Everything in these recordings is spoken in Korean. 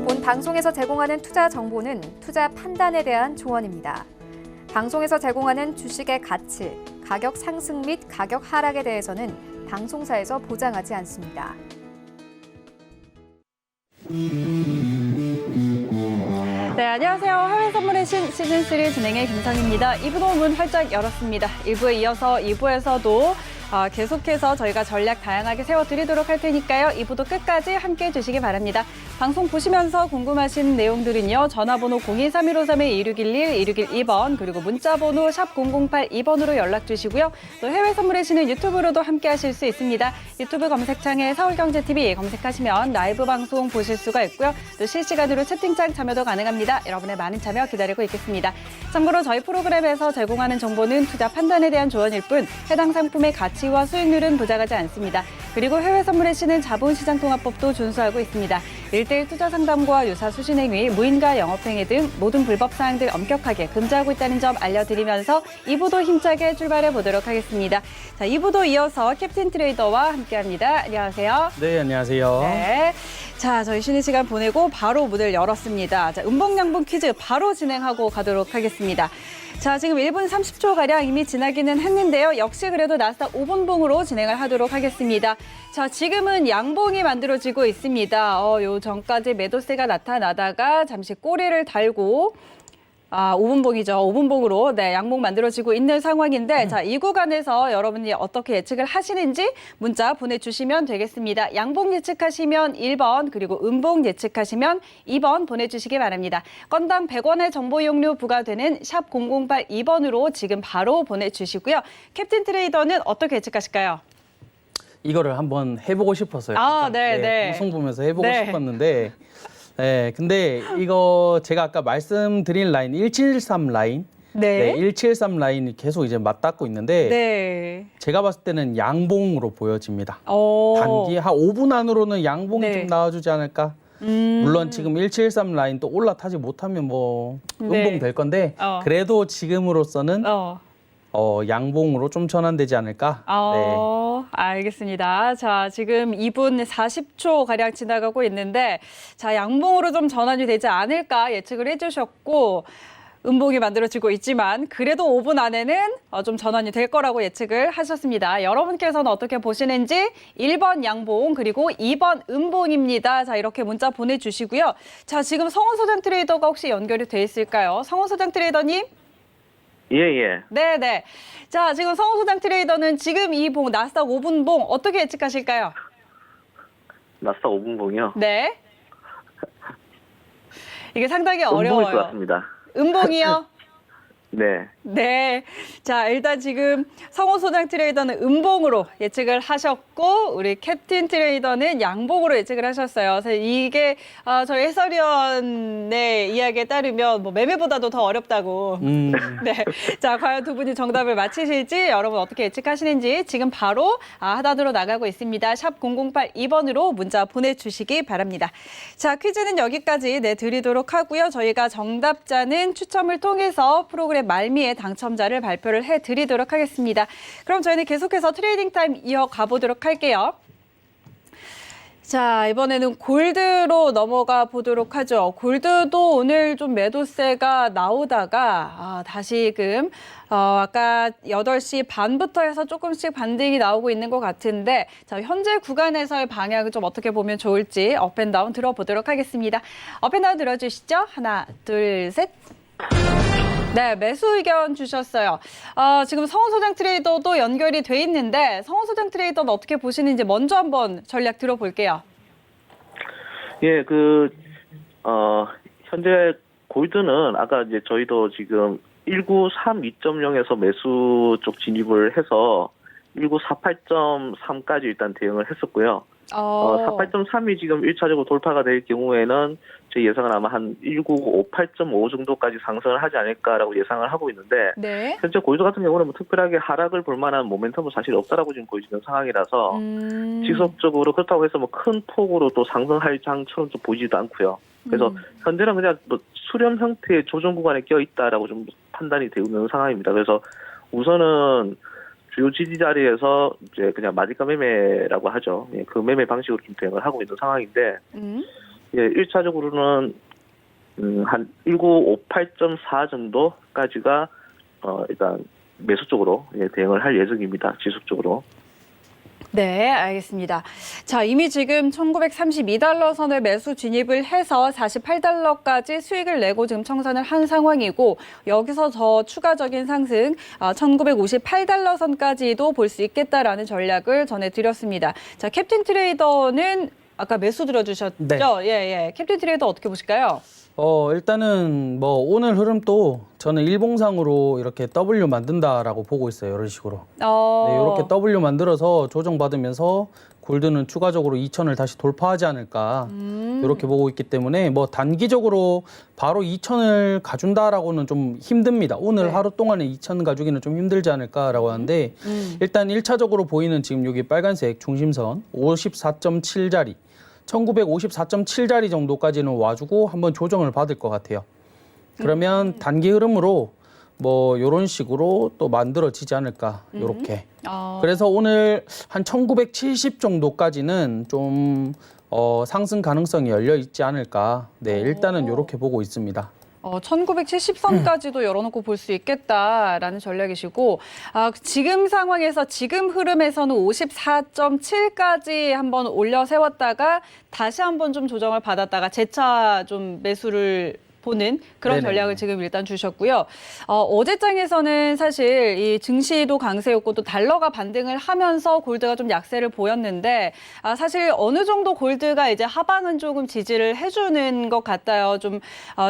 본 방송에서 제공하는 투자 정보는 투자 판단에 대한 조언입니다. 방송에서 제공하는 주식의 가치, 가격 상승 및 가격 하락에 대해서는 방송사에서 보장하지 않습니다. 네, 안녕하세요. 해외 선물의 신 시즌3 진행의 김성희입니다. 2부도 문 활짝 열었습니다. 1부에 이어서 2부에서도 계속해서 저희가 전략 다양하게 세워드리도록 할 테니까요. 2부도 끝까지 함께해 주시기 바랍니다. 방송 보시면서 궁금하신 내용들은요. 전화번호 023-153-2611, 2612번 그리고 문자번호 샵 0082번으로 연락 주시고요. 또 해외 선물의 신은 유튜브로도 함께하실 수 있습니다. 유튜브 검색창에 서울경제TV 검색하시면 라이브 방송 보실 수가 있고요. 또 실시간으로 채팅창 참여도 가능합니다. 여러분의 많은 참여 기다리고 있겠습니다. 참고로 저희 프로그램에서 제공하는 정보는 투자 판단에 대한 조언일 뿐 해당 상품의 가치와 수익률은 보장하지 않습니다. 그리고 해외 선물의 신은 자본시장통합법도 준수하고 있습니다. 1:1 투자 상담과 유사 수신행위, 무인가 영업행위 등 모든 불법 사항들 엄격하게 금지하고 있다는 점 알려드리면서 2부도 힘차게 출발해 보도록 하겠습니다. 자, 2부도 이어서 캡틴 트레이더와 함께합니다. 안녕하세요. 네, 안녕하세요. 네. 자, 저희 쉬는 시간 보내고 바로 문을 열었습니다. 자, 음봉양봉 퀴즈 바로 진행하고 가도록 하겠습니다. 자, 지금 1분 30초가량 이미 지나기는 했는데요. 역시 그래도 나스닥 5분봉으로 진행을 하도록 하겠습니다. 자, 지금은 양봉이 만들어지고 있습니다. 요 전까지 매도세가 나타나다가 잠시 꼬리를 달고 5분봉이죠. 5분봉으로 네, 양봉 만들어지고 있는 상황인데 자, 이 구간에서 여러분이 어떻게 예측을 하시는지 문자 보내주시면 되겠습니다. 양봉 예측하시면 1번 그리고 음봉 예측하시면 2번 보내주시기 바랍니다. 건당 100원의 정보 이용료 부과되는 샵 0082번으로 지금 바로 보내주시고요. 캡틴 트레이더는 어떻게 예측하실까요? 이거를 한번 해보고 싶었어요. 네. 방송 보면서 해보고 네. 싶었는데, 네, 근데 이거 제가 아까 말씀드린 라인 1713 라인, 네. 1713 라인이 계속 이제 맞닿고 있는데, 네. 제가 봤을 때는 양봉으로 보여집니다. 어. 단기 한 5분 안으로는 양봉이 네. 좀 나와주지 않을까? 물론 지금 1713 라인 또 올라타지 못하면 뭐 네. 음봉 될 건데, 그래도 지금으로서는 양봉으로 좀 전환되지 않을까? 알겠습니다. 자, 지금 2분 40초 가량 지나가고 있는데, 자, 양봉으로 좀 전환이 되지 않을까 예측을 해주셨고, 음봉이 만들어지고 있지만 그래도 5분 안에는 좀 전환이 될 거라고 예측을 하셨습니다. 여러분께서는 어떻게 보시는지 1번 양봉 그리고 2번 음봉입니다. 자, 이렇게 문자 보내주시고요. 자, 지금 성원 소장 트레이더가 혹시 연결이 돼 있을까요? 성원 소장 트레이더님? 예. 네네. 자, 지금 성원 소장 트레이더는 지금 이 봉, 나스닥 5분 봉 어떻게 예측하실까요? 나스닥 5분봉이요? 네. 이게 상당히 음봉일 어려워요. 것 같습니다. 음봉이요? 네. 네. 자, 일단 지금 성호 소장 트레이더는 음봉으로 예측을 하셨고, 우리 캡틴 트레이더는 양봉으로 예측을 하셨어요. 그래서 이게 저희 해설위원의 이야기에 따르면 뭐 매매보다도 더 어렵다고. 네. 자, 과연 두 분이 정답을 맞히실지 여러분 어떻게 예측하시는지 지금 바로 하단으로 나가고 있습니다. 샵 0082번으로 문자 보내주시기 바랍니다. 자, 퀴즈는 여기까지 내드리도록 하고요. 저희가 정답자는 추첨을 통해서 프로그램 말미에 당첨자를 발표를 해드리도록 하겠습니다. 그럼 저희는 계속해서 트레이딩 타임 이어가 보도록 할게요. 자, 이번에는 골드로 넘어가 보도록 하죠. 골드도 오늘 좀 매도세가 나오다가 다시금 아까 8시 반부터 해서 조금씩 반등이 나오고 있는 것 같은데 자, 현재 구간에서의 방향을 좀 어떻게 보면 좋을지 업앤다운 들어보도록 하겠습니다. 업앤다운 들어주시죠. 하나, 둘, 셋. 네, 매수 의견 주셨어요. 지금 성원 소장 트레이더도 연결이 돼 있는데 성원 소장 트레이더는 어떻게 보시는지 먼저 한번 전략 들어볼게요. 예, 현재 골드는 아까 이제 저희도 지금 1932.0에서 매수 쪽 진입을 해서 1948.3까지 일단 대응을 했었고요. 48.3이 지금 1차적으로 돌파가 될 경우에는 제 예상은 아마 한 1958.5 정도까지 상승을 하지 않을까라고 예상을 하고 있는데 네. 현재 골드 같은 경우는 뭐 특별하게 하락을 볼 만한 모멘텀은 사실 없다라고 지금 보여지는 상황이라서 지속적으로 그렇다고 해서 뭐 큰 폭으로 또 상승할 장처럼 좀 보이지도 않고요. 그래서 현재는 그냥 뭐 수렴 형태의 조정 구간에 껴 있다라고 좀 판단이 되고 있는 상황입니다. 그래서 우선은 주요 지지 자리에서 이제 그냥 마지가 매매라고 하죠. 예, 그 매매 방식으로 좀 대응을 하고 있는 상황인데, 예, 1차적으로는 한 1958.4 정도까지가 일단 매수 쪽으로 예, 대응을 할 예정입니다. 지속적으로. 네, 알겠습니다. 자, 이미 지금 1932달러 선을 매수 진입을 해서 48달러까지 수익을 내고 지금 청산을 한 상황이고, 여기서 더 추가적인 상승 1958달러 선까지도 볼 수 있겠다라는 전략을 전해드렸습니다. 자, 캡틴 트레이더는 아까 매수 들어주셨죠? 네. 예. 캡틴 트레이더 어떻게 보실까요? 일단은 뭐 오늘 흐름도 저는 일봉상으로 이렇게 W 만든다라고 보고 있어요. 이런 식으로. 네, 이렇게 W 만들어서 조정받으면서 골드는 추가적으로 2,000을 다시 돌파하지 않을까 이렇게 보고 있기 때문에 뭐 단기적으로 바로 2,000을 가준다라고는 좀 힘듭니다. 오늘 네. 하루 동안에 2,000 가주기는 좀 힘들지 않을까라고 하는데 일단 1차적으로 보이는 지금 여기 빨간색 중심선 54.7자리 1954.7자리 정도까지는 와주고 한번 조정을 받을 것 같아요. 그러면 단기 흐름으로 뭐 이런 식으로 또 만들어지지 않을까 이렇게. 그래서 오늘 한 1970 정도까지는 좀 상승 가능성이 열려 있지 않을까. 네, 일단은 이렇게 보고 있습니다. 1970선까지도 열어놓고 볼 수 있겠다라는 전략이시고, 지금 상황에서 지금 흐름에서는 54.7까지 한번 올려 세웠다가 다시 한번 좀 조정을 받았다가 재차 좀 매수를 보는 그런 네네. 전략을 지금 일단 주셨고요. 어제장에서는 사실 이 증시도 강세였고 또 달러가 반등을 하면서 골드가 좀 약세를 보였는데 사실 어느 정도 골드가 이제 하방은 조금 지지를 해주는 것 같아요. 좀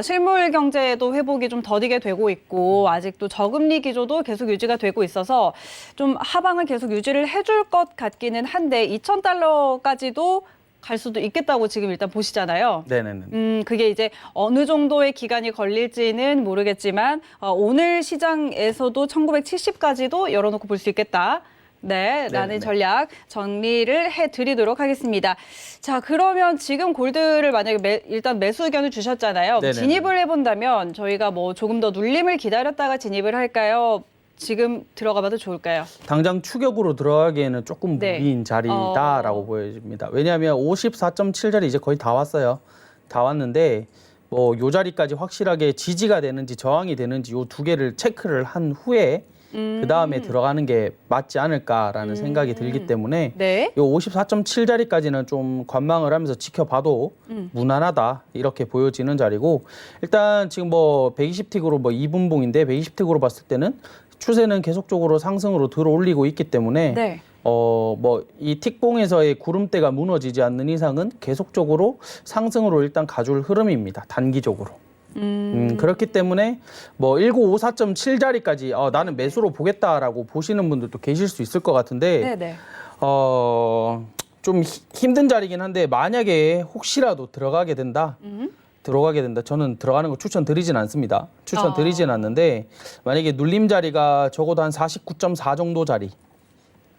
실물 경제도 회복이 좀 더디게 되고 있고 아직도 저금리 기조도 계속 유지가 되고 있어서 좀 하방을 계속 유지를 해줄 것 같기는 한데 2,000달러까지도 갈 수도 있겠다고 지금 일단 보시잖아요. 네네네. 그게 이제 어느 정도의 기간이 걸릴지는 모르겠지만 오늘 시장에서도 1970까지도 열어놓고 볼 수 있겠다. 네, 라는 전략 정리를 해드리도록 하겠습니다. 자, 그러면 지금 골드를 만약에 일단 매수 의견을 주셨잖아요. 네네네. 진입을 해본다면 저희가 뭐 조금 더 눌림을 기다렸다가 진입을 할까요? 지금 들어가 봐도 좋을까요? 당장 추격으로 들어가기에는 조금 네. 무리인 자리다라고 보여집니다. 왜냐하면 54.7자리 이제 거의 다 왔어요. 다 왔는데 뭐 요 자리까지 확실하게 지지가 되는지 저항이 되는지 요 두 개를 체크를 한 후에 그 다음에 들어가는 게 맞지 않을까라는 생각이 들기 때문에 네. 요 54.7자리까지는 좀 관망을 하면서 지켜봐도 무난하다 이렇게 보여지는 자리고 일단 지금 뭐 120틱으로 뭐 2분봉인데 120틱으로 봤을 때는 추세는 계속적으로 상승으로 들어올리고 있기 때문에 네. 뭐 이 틱봉에서의 구름대가 무너지지 않는 이상은 계속적으로 상승으로 일단 가줄 흐름입니다. 단기적으로. 그렇기 때문에 뭐 1954.7자리까지 나는 매수로 보겠다라고 보시는 분들도 계실 수 있을 것 같은데 네네. 좀 힘든 자리긴 한데 만약에 혹시라도 들어가게 된다. 저는 들어가는 거 추천드리진 않습니다. 추천드리진 않는데 만약에 눌림 자리가 적어도 한 49.4 정도 자리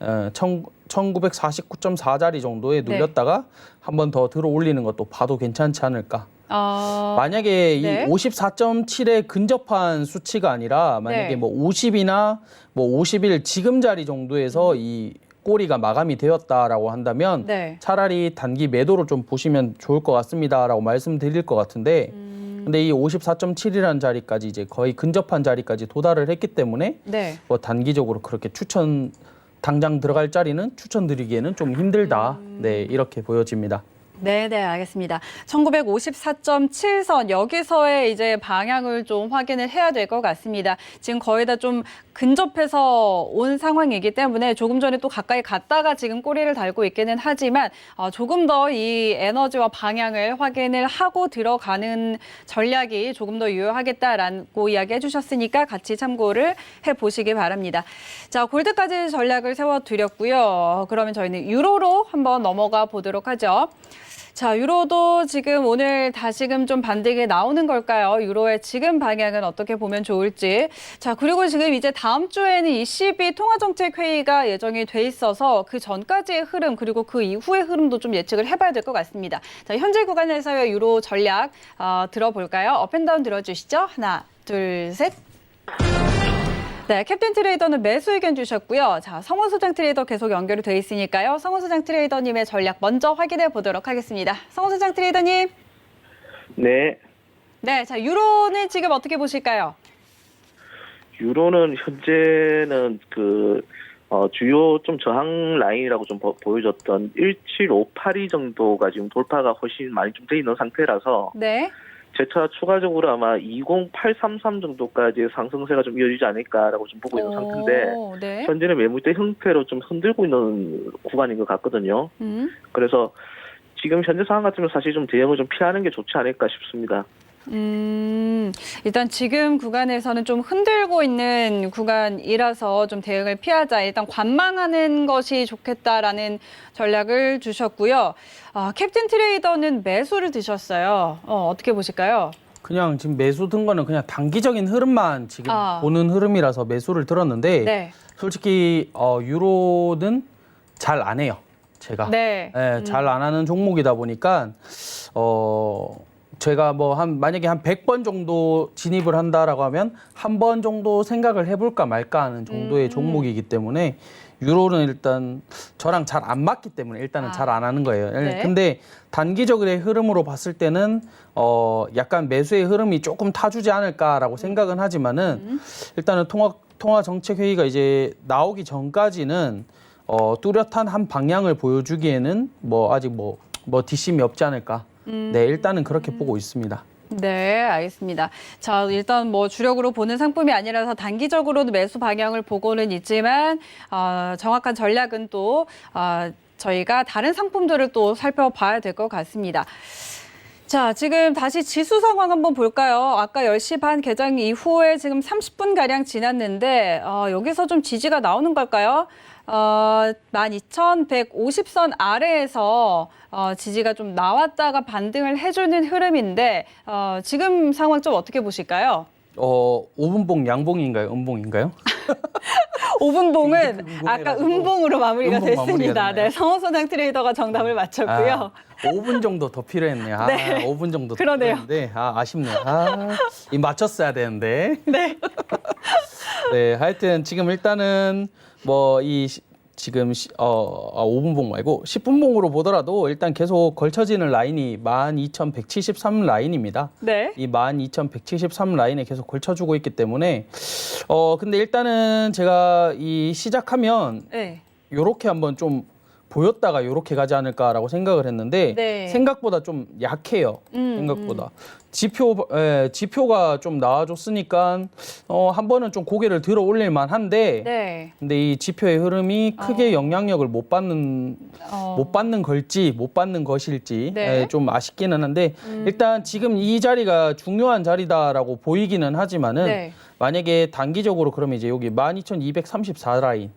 1949.4자리 정도에 눌렸다가 한 번 더 들어 올리는 것도 봐도 괜찮지 않을까. 만약에 네. 이 54.7에 근접한 수치가 아니라 만약에 네. 뭐 50이나 뭐 51 지금 자리 정도에서 이 꼬리가 마감이 되었다라고 한다면 네. 차라리 단기 매도로 좀 보시면 좋을 것 같습니다라고 말씀드릴 것 같은데 근데 이 54.7이라는 자리까지 이제 거의 근접한 자리까지 도달을 했기 때문에 네. 뭐 단기적으로 그렇게 당장 들어갈 자리는 추천드리기에는 좀 힘들다. 네, 이렇게 보여집니다. 네, 알겠습니다. 1954.7선 여기서의 이제 방향을 좀 확인을 해야 될 것 같습니다. 지금 거의 다 좀 근접해서 온 상황이기 때문에 조금 전에 또 가까이 갔다가 지금 꼬리를 달고 있기는 하지만 조금 더 이 에너지와 방향을 확인을 하고 들어가는 전략이 조금 더 유효하겠다라고 이야기해 주셨으니까 같이 참고를 해보시기 바랍니다. 자, 골드까지 전략을 세워드렸고요. 그러면 저희는 유로로 한번 넘어가 보도록 하죠. 자, 유로도 지금 오늘 다시금 좀 반등이 나오는 걸까요? 유로의 지금 방향은 어떻게 보면 좋을지. 자, 그리고 지금 이제 다음 주에는 ECB 통화정책회의가 예정이 돼 있어서 그 전까지의 흐름 그리고 그 이후의 흐름도 좀 예측을 해봐야 될 것 같습니다. 자, 현재 구간에서의 유로 전략 들어볼까요? 업앤다운 들어주시죠. 하나, 둘, 셋. 네, 캡틴 트레이더는 매수 의견 주셨고요. 자, 성원 소장 트레이더 계속 연결이 돼 있으니까요. 성원 소장 트레이더님의 전략 먼저 확인해 보도록 하겠습니다. 성원 소장 트레이더님. 네. 네, 자, 유로는 지금 어떻게 보실까요? 유로는 현재는 주요 좀 저항 라인이라고 좀 보여줬던 1758이 정도가 지금 돌파가 훨씬 많이 좀 돼 있는 상태라서 네. 재차 추가적으로 아마 20833 정도까지 상승세가 좀 이어지지 않을까라고 좀 보고 있는 상태인데 네. 현재는 매물대 형태로 좀 흔들고 있는 구간인 것 같거든요. 그래서 지금 현재 상황 같으면 사실 좀 대응을 좀 피하는 게 좋지 않을까 싶습니다. 일단 지금 구간에서는 좀 흔들고 있는 구간이라서 좀 대응을 피하자. 일단 관망하는 것이 좋겠다라는 전략을 주셨고요. 캡틴 트레이더는 매수를 드셨어요. 어떻게 보실까요? 그냥 지금 매수 든 거는 그냥 단기적인 흐름만 지금 보는 흐름이라서 매수를 들었는데 네. 솔직히 유로는 잘 안 해요. 제가 네. 잘 안 하는 종목이다 보니까 제가 만약에 한 100번 정도 진입을 한다라고 하면 한 번 정도 생각을 해볼까 말까 하는 정도의 종목이기 때문에 유로는 일단 저랑 잘 안 맞기 때문에 일단은 잘 안 하는 거예요. 네. 근데 단기적인 흐름으로 봤을 때는 약간 매수의 흐름이 조금 타주지 않을까라고 생각은 하지만은 일단은 통화 정책 회의가 이제 나오기 전까지는 뚜렷한 한 방향을 보여주기에는 아직 뒷심이 없지 않을까. 네, 일단은 그렇게 보고 있습니다. 네, 알겠습니다. 자, 일단 주력으로 보는 상품이 아니라서 단기적으로도 매수 방향을 보고는 있지만 정확한 전략은 또 저희가 다른 상품들을 또 살펴봐야 될 것 같습니다. 자, 지금 다시 지수 상황 한번 볼까요? 아까 10시 반 개장 이후에 지금 30분가량 지났는데 여기서 좀 지지가 나오는 걸까요? 12,150선 아래에서 지지가 좀 나왔다가 반등을 해주는 흐름인데 지금 상황 좀 어떻게 보실까요? 5분봉 양봉인가요? 음봉인가요? 5분봉은 아까 음봉으로 마무리가 음봉 마무리가 됐습니다. 됐나요? 네, 성호소장 트레이더가 정답을 맞췄고요. 5분 정도 더 필요했네요. 네. 5분 정도 더 그러네요. 필요했는데 아쉽네요. 맞췄어야 되는데. 네. 네, 하여튼 지금 일단은 지금 5분봉 말고 10분봉으로 보더라도 일단 계속 걸쳐지는 라인이 12,173 라인입니다. 네. 이 12,173 라인에 계속 걸쳐주고 있기 때문에 근데 일단은 제가 시작하면 네. 요렇게 한번 좀 보였다가 요렇게 가지 않을까라고 생각을 했는데 네. 생각보다 좀 약해요. 생각보다. 지표가 좀 나와줬으니까 한 번은 좀 고개를 들어 올릴 만한데 네. 근데 이 지표의 흐름이 크게 영향력을 못 받는 걸지 못 받는 것일지 네. 좀 아쉽기는 한데 일단 지금 이 자리가 중요한 자리다라고 보이기는 하지만은 네. 만약에 단기적으로 그러면 이제 여기 12,234 라인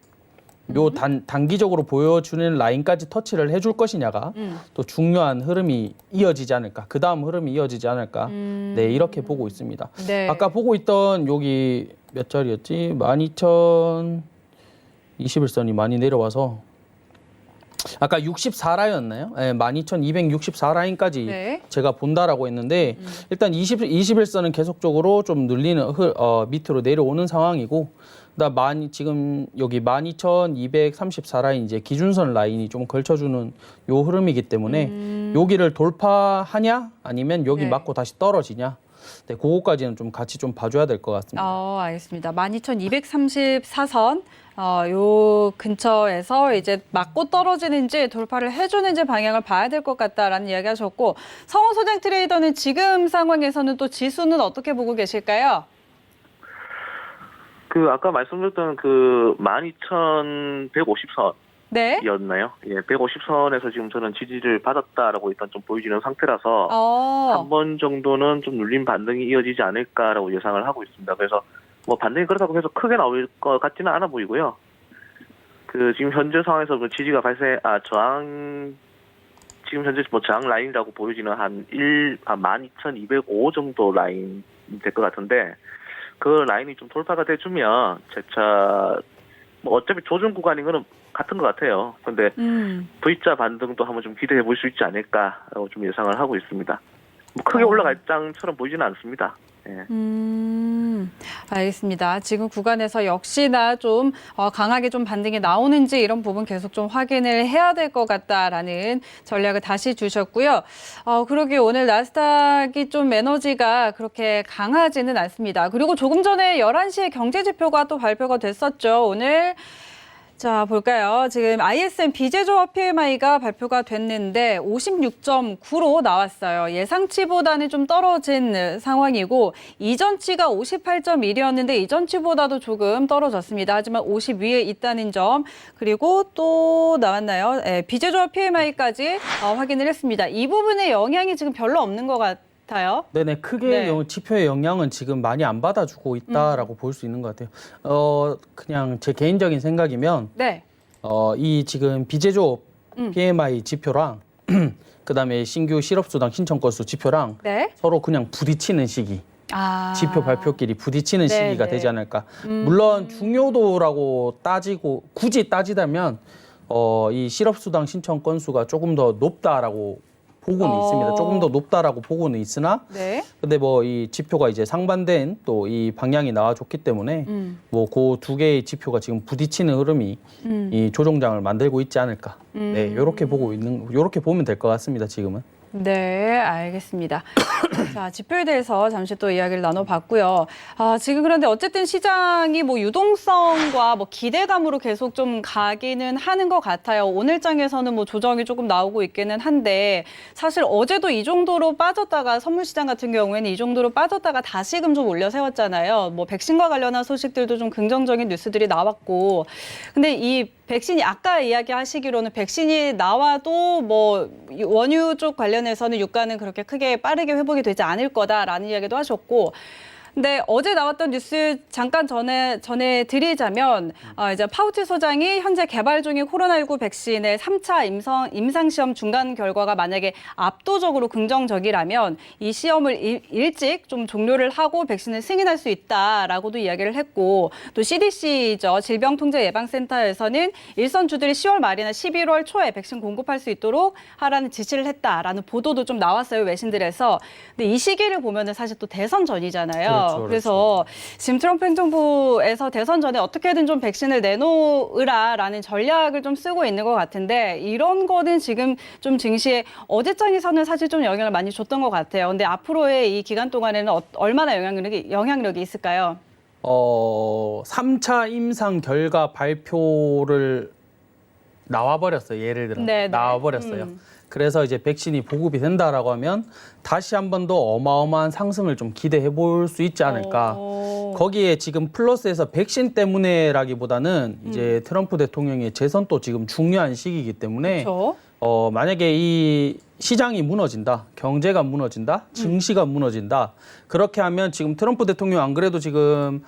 요 단기적으로 보여주는 라인까지 터치를 해줄 것이냐가 또 중요한 흐름이 이어지지 않을까. 그 다음 흐름이 이어지지 않을까. 네, 이렇게 보고 있습니다. 네. 아까 보고 있던 여기 몇 자리였지? 12,021선이 많이 내려와서 아까 64라인이었나요? 네, 12,264라인까지 네. 제가 본다라고 했는데 일단 21선은 계속적으로 좀 늘리는 밑으로 내려오는 상황이고 지금 여기 12,234라인 이제 기준선 라인이 좀 걸쳐주는 요 흐름이기 때문에 여기를 돌파하냐 아니면 여기 네. 맞고 다시 떨어지냐 네, 그거까지는 좀 같이 좀 봐줘야 될 것 같습니다. 알겠습니다. 12,234선 요 근처에서 이제 맞고 떨어지는지 돌파를 해주는지 방향을 봐야 될 것 같다라는 이야기 하셨고 성호 소장 트레이더는 지금 상황에서는 또 지수는 어떻게 보고 계실까요? 아까 말씀드렸던 12,150선. 네. 이었나요? 예, 150선에서 지금 저는 지지를 받았다라고 일단 좀 보여지는 상태라서 한 번 정도는 좀 눌림 반등이 이어지지 않을까라고 예상을 하고 있습니다. 그래서 반등이 그렇다고 해서 크게 나올 것 같지는 않아 보이고요. 지금 현재 상황에서 지지가 지금 현재 저항 라인이라고 보여지는 한 12,205 정도 라인 될 것 같은데 그 라인이 좀 돌파가 돼주면 재차 어차피 조정 구간인 거는 같은 것 같아요. 그런데 V자 반등도 한번 좀 기대해 볼 수 있지 않을까라고 좀 예상을 하고 있습니다. 크게 올라갈 장처럼 보이지는 않습니다. 예. 알겠습니다. 지금 구간에서 역시나 좀 강하게 좀 반등이 나오는지 이런 부분 계속 좀 확인을 해야 될 것 같다라는 전략을 다시 주셨고요. 그러게 오늘 나스닥이 좀 에너지가 그렇게 강하지는 않습니다. 그리고 조금 전에 11시에 경제지표가 또 발표가 됐었죠. 오늘 자, 볼까요? 지금 ISM 비제조업 PMI가 발표가 됐는데 56.9로 나왔어요. 예상치보다는 좀 떨어진 상황이고 이전치가 58.1이었는데 이전치보다도 조금 떨어졌습니다. 하지만 50 위에 있다는 점 그리고 또 나왔나요? 네, 비제조업 PMI까지 확인을 했습니다. 이 부분에 영향이 지금 별로 없는 것 같아요. 네네, 크게 네. 지표의 영향은 지금 많이 안 받아주고 있다라고 볼 수 있는 것 같아요. 그냥 제 개인적인 생각이면 네. 이 지금 비제조업 PMI 지표랑 그다음에 신규 실업수당 신청 건수 지표랑 네. 서로 그냥 부딪히는 시기. 지표 발표끼리 부딪히는 네, 시기가 네. 되지 않을까. 물론 중요도라고 따지고 굳이 따지다면 이 실업수당 신청 건수가 조금 더 높다라고 보고는 있습니다. 조금 더 높다라고 보고는 있으나, 네. 근데 뭐 이 지표가 이제 상반된 또 이 방향이 나와줬기 때문에 뭐 그 두 개의 지표가 지금 부딪히는 흐름이 이 조정장을 만들고 있지 않을까. 네, 요렇게 보면 될 것 같습니다. 지금은. 네, 알겠습니다. 자, 지표에 대해서 잠시 또 이야기를 나눠봤고요. 지금 그런데 어쨌든 시장이 뭐 유동성과 뭐 기대감으로 계속 좀 가기는 하는 것 같아요. 오늘장에서는 뭐 조정이 조금 나오고 있기는 한데 사실 어제도 이 정도로 빠졌다가 선물시장 같은 경우에는 이 정도로 빠졌다가 다시금 좀 올려 세웠잖아요. 뭐 백신과 관련한 소식들도 좀 긍정적인 뉴스들이 나왔고. 근데 이 백신이 아까 이야기하시기로는 백신이 나와도 뭐 원유 쪽 관련해서는 유가는 그렇게 크게 빠르게 회복이 되지 않을 거다라는 이야기도 하셨고. 근데 어제 나왔던 뉴스 잠깐 전해드리자면 이제 파우치 소장이 현재 개발 중인 코로나19 백신의 3차 임상시험 중간 결과가 만약에 압도적으로 긍정적이라면 이 시험을 일찍 좀 종료를 하고 백신을 승인할 수 있다라고도 이야기를 했고 또 CDC죠. 질병통제예방센터에서는 일선 주들이 10월 말이나 11월 초에 백신 공급할 수 있도록 하라는 지시를 했다라는 보도도 좀 나왔어요. 외신들에서. 근데 이 시기를 보면은 사실 또 대선 전이잖아요. 그렇죠. 그래서 지금 트럼프 행정부에서 대선 전에 어떻게든 좀 백신을 내놓으라라는 전략을 좀 쓰고 있는 것 같은데 이런 거는 지금 좀 증시에 어제장에서는 사실 좀 영향을 많이 줬던 것 같아요. 근데 앞으로의 이 기간 동안에는 얼마나 영향력이 있을까요? 3차 임상 결과 발표를 나와버렸어요. 예를 들어. 네네. 나와버렸어요. 그래서 이제 백신이 보급이 된다라고 하면 다시 한 번 더 어마어마한 상승을 좀 기대해 볼 수 있지 않을까. 거기에 지금 플러스에서 백신 때문에라기보다는 이제 트럼프 대통령의 재선도 지금 중요한 시기이기 때문에 그렇죠. 만약에 이 시장이 무너진다, 경제가 무너진다, 증시가 무너진다. 그렇게 하면 지금 트럼프 대통령 안 그래도 지금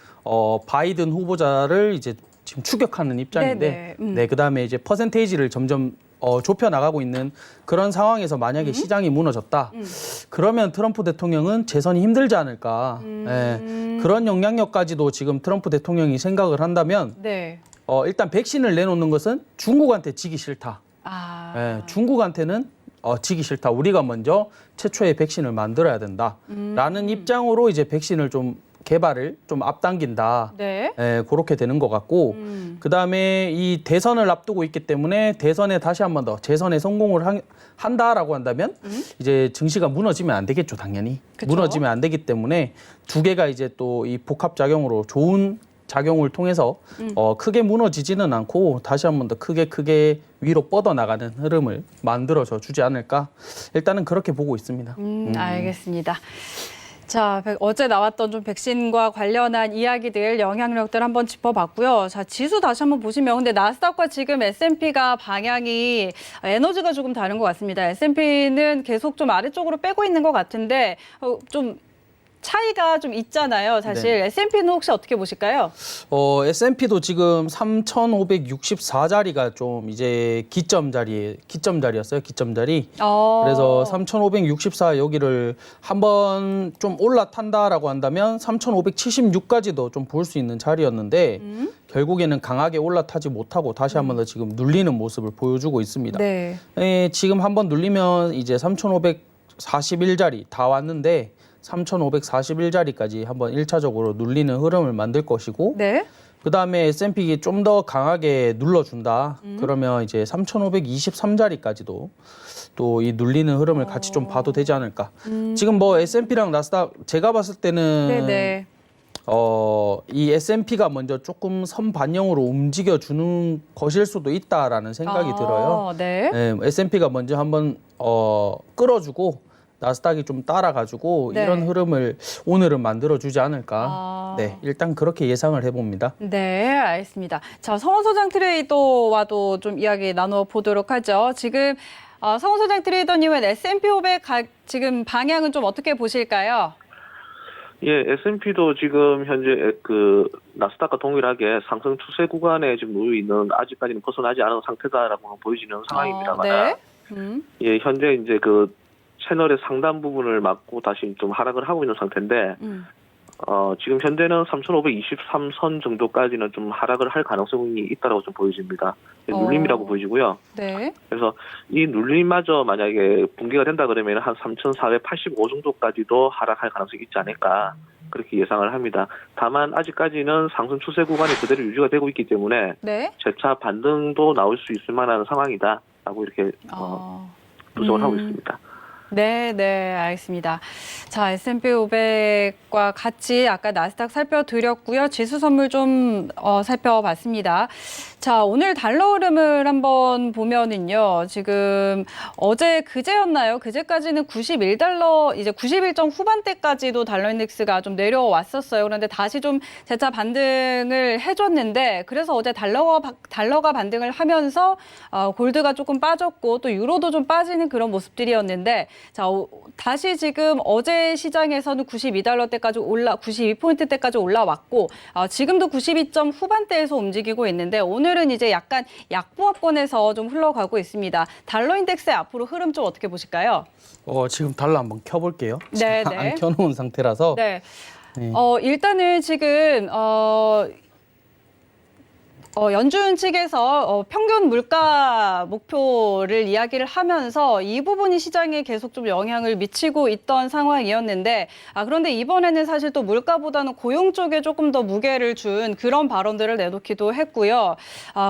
바이든 후보자를 이제 지금 추격하는 입장인데, 네, 그다음에 이제 퍼센테이지를 점점 좁혀 나가고 있는 그런 상황에서 만약에 시장이 무너졌다. 그러면 트럼프 대통령은 재선이 힘들지 않을까. 네, 그런 영향력까지도 지금 트럼프 대통령이 생각을 한다면 네. 일단 백신을 내놓는 것은 중국한테 지기 싫다. 네, 중국한테는 지기 싫다. 우리가 먼저 최초의 백신을 만들어야 된다라는 입장으로 이제 백신을 좀 개발을 좀 앞당긴다. 네. 그렇게 되는 것 같고 그다음에 이 대선을 앞두고 있기 때문에 대선에 다시 한 번 더 재선에 성공을 한다라고 한다면 이제 증시가 무너지면 안 되겠죠, 당연히. 그쵸? 무너지면 안 되기 때문에 두 개가 이제 또 이 복합 작용으로 좋은 작용을 통해서 크게 무너지지는 않고 다시 한 번 더 크게 위로 뻗어나가는 흐름을 만들어줘 주지 않을까. 일단은 그렇게 보고 있습니다. 알겠습니다. 자, 어제 나왔던 좀 백신과 관련한 이야기들, 영향력들 한번 짚어봤고요. 자, 지수 다시 한번 보시면 근데 나스닥과 지금 S&P가 방향이 에너지가 조금 다른 것 같습니다. S&P는 계속 좀 아래쪽으로 빼고 있는 것 같은데 좀 차이가 좀 있잖아요. 사실 네. S&P는 혹시 어떻게 보실까요? S&P도 지금 3,564자리가 좀 이제 기점자리였어요. 기점자리. 그래서 3,564 여기를 한번 좀 올라탄다라고 한다면 3,576까지도 좀 볼 수 있는 자리였는데 결국에는 강하게 올라타지 못하고 다시 한 번 더 지금 눌리는 모습을 보여주고 있습니다. 네. 지금 한번 눌리면 이제 3,541자리 다 왔는데 3,541자리까지 한번 1차적으로 눌리는 흐름을 만들 것이고 네. 그다음에 S&P 좀 더 강하게 눌러준다. 그러면 이제 3,523자리까지도 또 이 눌리는 흐름을 같이 좀 봐도 되지 않을까. 지금 뭐 S&P랑 나스닥 제가 봤을 때는 네네. 이 S&P가 먼저 조금 선반영으로 움직여주는 것일 수도 있다라는 생각이 들어요. 네. 네, S&P가 먼저 한번 끌어주고 나스닥이 좀 따라가지고 네. 이런 흐름을 오늘은 만들어주지 않을까. 아. 네, 일단 그렇게 예상을 해봅니다. 네, 알겠습니다. 자, 성원 소장 트레이더와도 좀 이야기 나눠 보도록 하죠. 지금 성원 소장 트레이더님은 S&P 500 지금 방향은 좀 어떻게 보실까요? 예, S&P도 지금 현재 그 나스닥과 동일하게 상승 추세 구간에 지금 놓여 있는 아직까지는 벗어나지 않은 상태다라고 보여지는 상황입니다만, 네. 예, 현재 이제 그 채널의 상단 부분을 막고 다시 좀 하락을 하고 있는 상태인데, 지금 현재는 3,523선 정도까지는 좀 하락을 할 가능성이 있다고 좀 보여집니다. 눌림이라고 보여지고요. 네. 그래서 이 눌림마저 만약에 붕괴가 된다 그러면 한 3,485 정도까지도 하락할 가능성이 있지 않을까 그렇게 예상을 합니다. 다만 아직까지는 상승 추세 구간이 그대로 유지가 되고 있기 때문에 네. 재차 반등도 나올 수 있을 만한 상황이다라고 이렇게 분석을 하고 있습니다. 네, 네, 알겠습니다. 자, S&P 500과 같이 아까 나스닥 살펴드렸고요. 지수 선물 좀 살펴봤습니다. 자, 오늘 달러 흐름을 한번 보면은요. 지금 그제였나요? 그제까지는 91달러, 이제 91점 후반대까지도 달러 인덱스가 좀 내려왔었어요. 그런데 다시 좀 재차 반등을 해줬는데, 그래서 어제 달러가 반등을 하면서 골드가 조금 빠졌고 또 유로도 좀 빠지는 그런 모습들이었는데, 자, 다시 지금 어제 시장에서는 92달러대까지 92포인트대까지 올라왔고, 지금도 92점 후반대에서 움직이고 있는데, 오늘은 이제 약간 약보합권에서 좀 흘러가고 있습니다. 달러 인덱스의 앞으로 흐름 좀 어떻게 보실까요? 지금 달러 한번 켜볼게요. 네, 지금 네. 안 켜놓은 상태라서. 네. 네. 일단은 지금 연준 측에서 평균 물가 목표를 이야기를 하면서 이 부분이 시장에 계속 좀 영향을 미치고 있던 상황이었는데, 그런데 이번에는 사실 또 물가보다는 고용 쪽에 조금 더 무게를 준 그런 발언들을 내놓기도 했고요.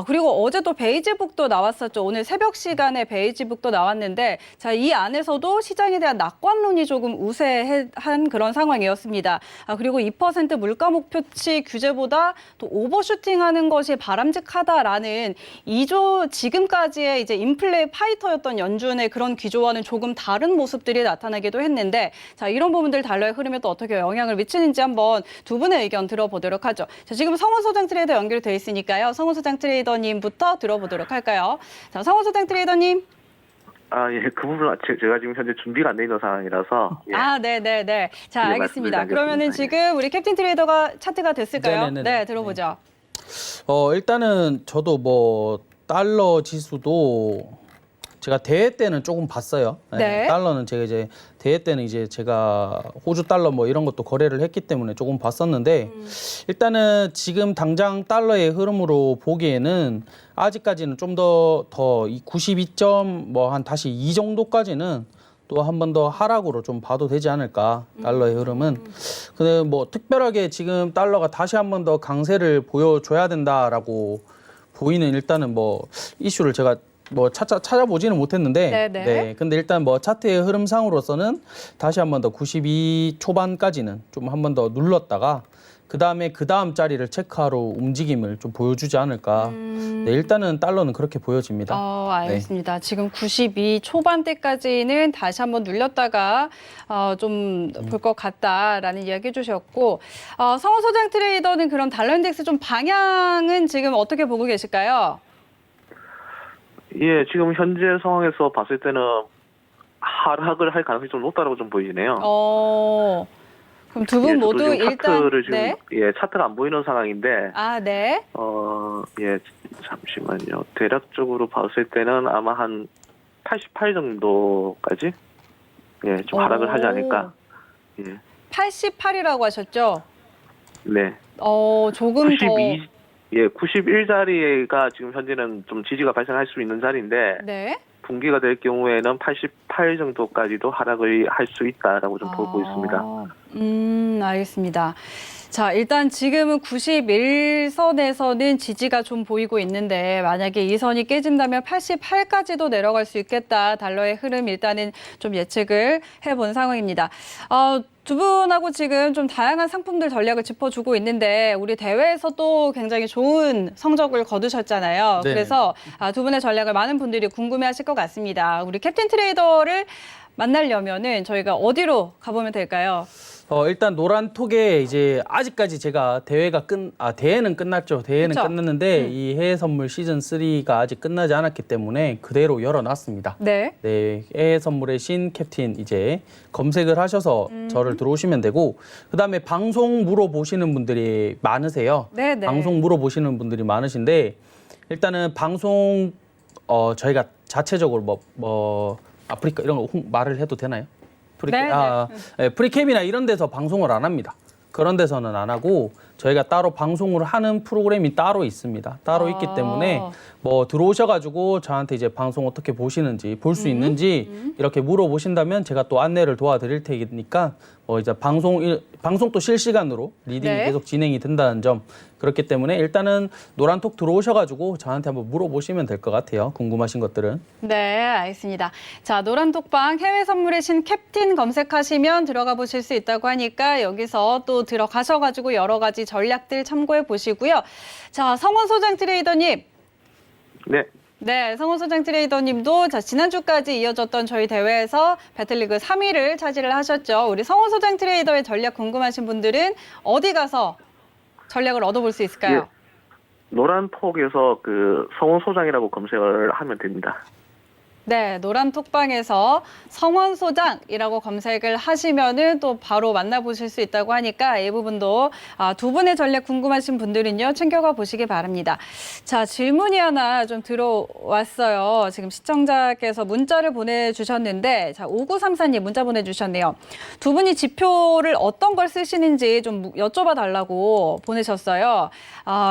그리고 어제 또 베이지북도 나왔었죠. 오늘 새벽 시간에 베이지북도 나왔는데, 자, 이 안에서도 시장에 대한 낙관론이 조금 우세한 그런 상황이었습니다. 그리고 2% 물가 목표치 규제보다 또 오버슈팅하는 것이 바람직하다라는 지금까지의 이제 인플레 파이터였던 연준의 그런 기조와는 조금 다른 모습들이 나타나기도 했는데, 자, 이런 부분들 달러의 흐름에 또 어떻게 영향을 미치는지 한번 두 분의 의견 들어보도록 하죠. 자, 지금 성원 소장 트레이더 연결돼 있으니까요. 성원 소장 트레이더님부터 들어보도록 할까요? 자, 성원 소장 트레이더님. 예, 그 부분은 제가 지금 현재 준비가 안 돼 있는 상황이라서. 예. 네네네. 자, 예, 알겠습니다. 말씀드리겠습니다. 그러면은 지금 우리 캡틴 트레이더가 차트가 됐을까요? 네네네네. 네, 들어보죠. 일단은 저도 뭐 달러 지수도 제가 대회 때는 조금 봤어요. 네. 달러는 제가 이제 대회 때는 이제 제가 호주 달러 뭐 이런 것도 거래를 했기 때문에 조금 봤었는데 일단은 지금 당장 달러의 흐름으로 보기에는 아직까지는 좀 더 이 92점 뭐 한 다시 이 정도까지는 또 한 번 더 하락으로 좀 봐도 되지 않을까, 달러의 흐름은. 근데 뭐 특별하게 지금 달러가 다시 한 번 더 강세를 보여줘야 된다라고 보이는 일단은 뭐 이슈를 제가 뭐 찾아보지는 못했는데, 네네. 네. 근데 일단 뭐 차트의 흐름상으로서는 다시 한 번 더 92 초반까지는 좀 한 번 더 눌렀다가 그 다음 자리를 체크하러 움직임을 좀 보여주지 않을까. 네, 일단은 달러는 그렇게 보여집니다. 알겠습니다. 지금 92 초반대까지는 다시 한번 눌렸다가 좀 볼 것 같다라는 이야기 해주셨고, 성원 소장 트레이더는 그럼 달러 인덱스 좀 방향은 지금 어떻게 보고 계실까요? 예, 지금 현재 상황에서 봤을 때는 하락을 할 가능성이 좀 높다고 좀 보이네요. 그럼 두 분 예, 모두 저도 지금 일단 차트를 지금 네. 차트가 안 보이는 상황인데. 네. 예, 잠시만요. 대략적으로 봤을 때는 아마 한 88 정도까지 좀 하락을 하지 않을까. 예. 88이라고 하셨죠? 네. 조금 92, 더. 91자리가 지금 현재는 좀 지지가 발생할 수 있는 자리인데, 네. 분기가 될 경우에는 88 정도까지도 하락을 할 수 있다라고 좀 보고 있습니다. 알겠습니다. 자, 일단 지금은 91선에서는 지지가 좀 보이고 있는데 만약에 이 선이 깨진다면 88까지도 내려갈 수 있겠다. 달러의 흐름 일단은 좀 예측을 해본 상황입니다. 두 분하고 지금 좀 다양한 상품들 전략을 짚어주고 있는데 우리 대회에서 또 굉장히 좋은 성적을 거두셨잖아요. 네. 그래서 두 분의 전략을 많은 분들이 궁금해하실 것 같습니다. 우리 캡틴 트레이더를 만나려면은 저희가 어디로 가보면 될까요? 일단 노란톡에 이제 아직까지 제가 대회는 끝났죠. 대회는 그쵸? 끝났는데 이 해외 선물 시즌 3가 아직 끝나지 않았기 때문에 그대로 열어놨습니다. 네. 네, 해외 선물의 신 캡틴 이제 검색을 하셔서 저를 들어오시면 되고 그다음에 방송 물어보시는 분들이 많으세요. 네, 네. 방송 물어보시는 분들이 많으신데 일단은 방송 저희가 자체적으로 뭐 아프리카 이런 거 말을 해도 되나요? 프리캡이나 이런 데서 방송을 안 합니다. 그런 데서는 안 하고 저희가 따로 방송을 하는 프로그램이 따로 있습니다. 따로 있기 때문에 뭐 들어오셔가지고 저한테 이제 방송 어떻게 보시는지 볼 수 있는지 이렇게 물어보신다면 제가 또 안내를 도와드릴 테니까 이제 방송도 실시간으로 리딩이 네. 계속 진행이 된다는 점 그렇기 때문에 일단은 노란톡 들어오셔가지고 저한테 한번 물어보시면 될 것 같아요. 궁금하신 것들은. 네, 알겠습니다. 자, 노란톡방 해외 선물의 신 캡틴 검색하시면 들어가 보실 수 있다고 하니까 여기서 또 들어가셔가지고 여러 가지 전략들 참고해 보시고요. 자, 성원 소장 트레이더님. 네. 네, 성원 소장 트레이더님도 지난주까지 이어졌던 저희 대회에서 배틀리그 3위를 차지를 하셨죠. 우리 성원 소장 트레이더의 전략 궁금하신 분들은 어디 가서 전략을 얻어볼 수 있을까요? 예. 노란톡에서 그 성원 소장이라고 검색을 하면 됩니다. 네, 노란톡방에서 성원 소장이라고 검색을 하시면은 또 바로 만나보실 수 있다고 하니까 이 부분도 두 분의 전략 궁금하신 분들은요 챙겨가 보시기 바랍니다. 자, 질문이 하나 좀 들어왔어요. 지금 시청자께서 문자를 보내주셨는데 자, 5934님 문자 보내주셨네요. 두 분이 지표를 어떤 걸 쓰시는지 좀 여쭤봐 달라고 보내셨어요.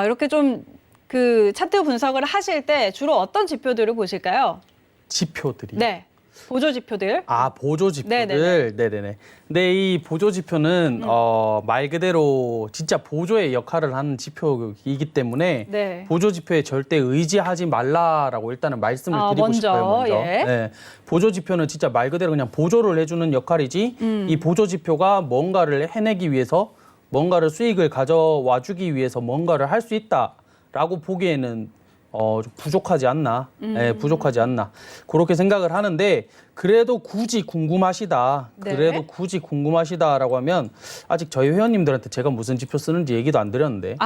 이렇게 좀 그 차트 분석을 하실 때 주로 어떤 지표들을 보실까요? 지표들이. 네. 보조 지표들. 보조 지표들. 네네네. 네네네. 근데 이 보조 지표는 말 그대로 진짜 보조의 역할을 하는 지표이기 때문에 네. 보조 지표에 절대 의지하지 말라라고 일단은 말씀을 드리고 먼저, 싶어요. 먼저. 예. 네. 보조 지표는 진짜 말 그대로 그냥 보조를 해주는 역할이지 이 보조 지표가 뭔가를 해내기 위해서 뭔가를 수익을 가져와 주기 위해서 뭔가를 할 수 있다라고 보기에는 좀 부족하지 않나, 부족하지 않나 그렇게 생각을 하는데 그래도 굳이 궁금하시다, 네. 그래도 굳이 궁금하시다라고 하면 아직 저희 회원님들한테 제가 무슨 지표 쓰는지 얘기도 안 드렸는데,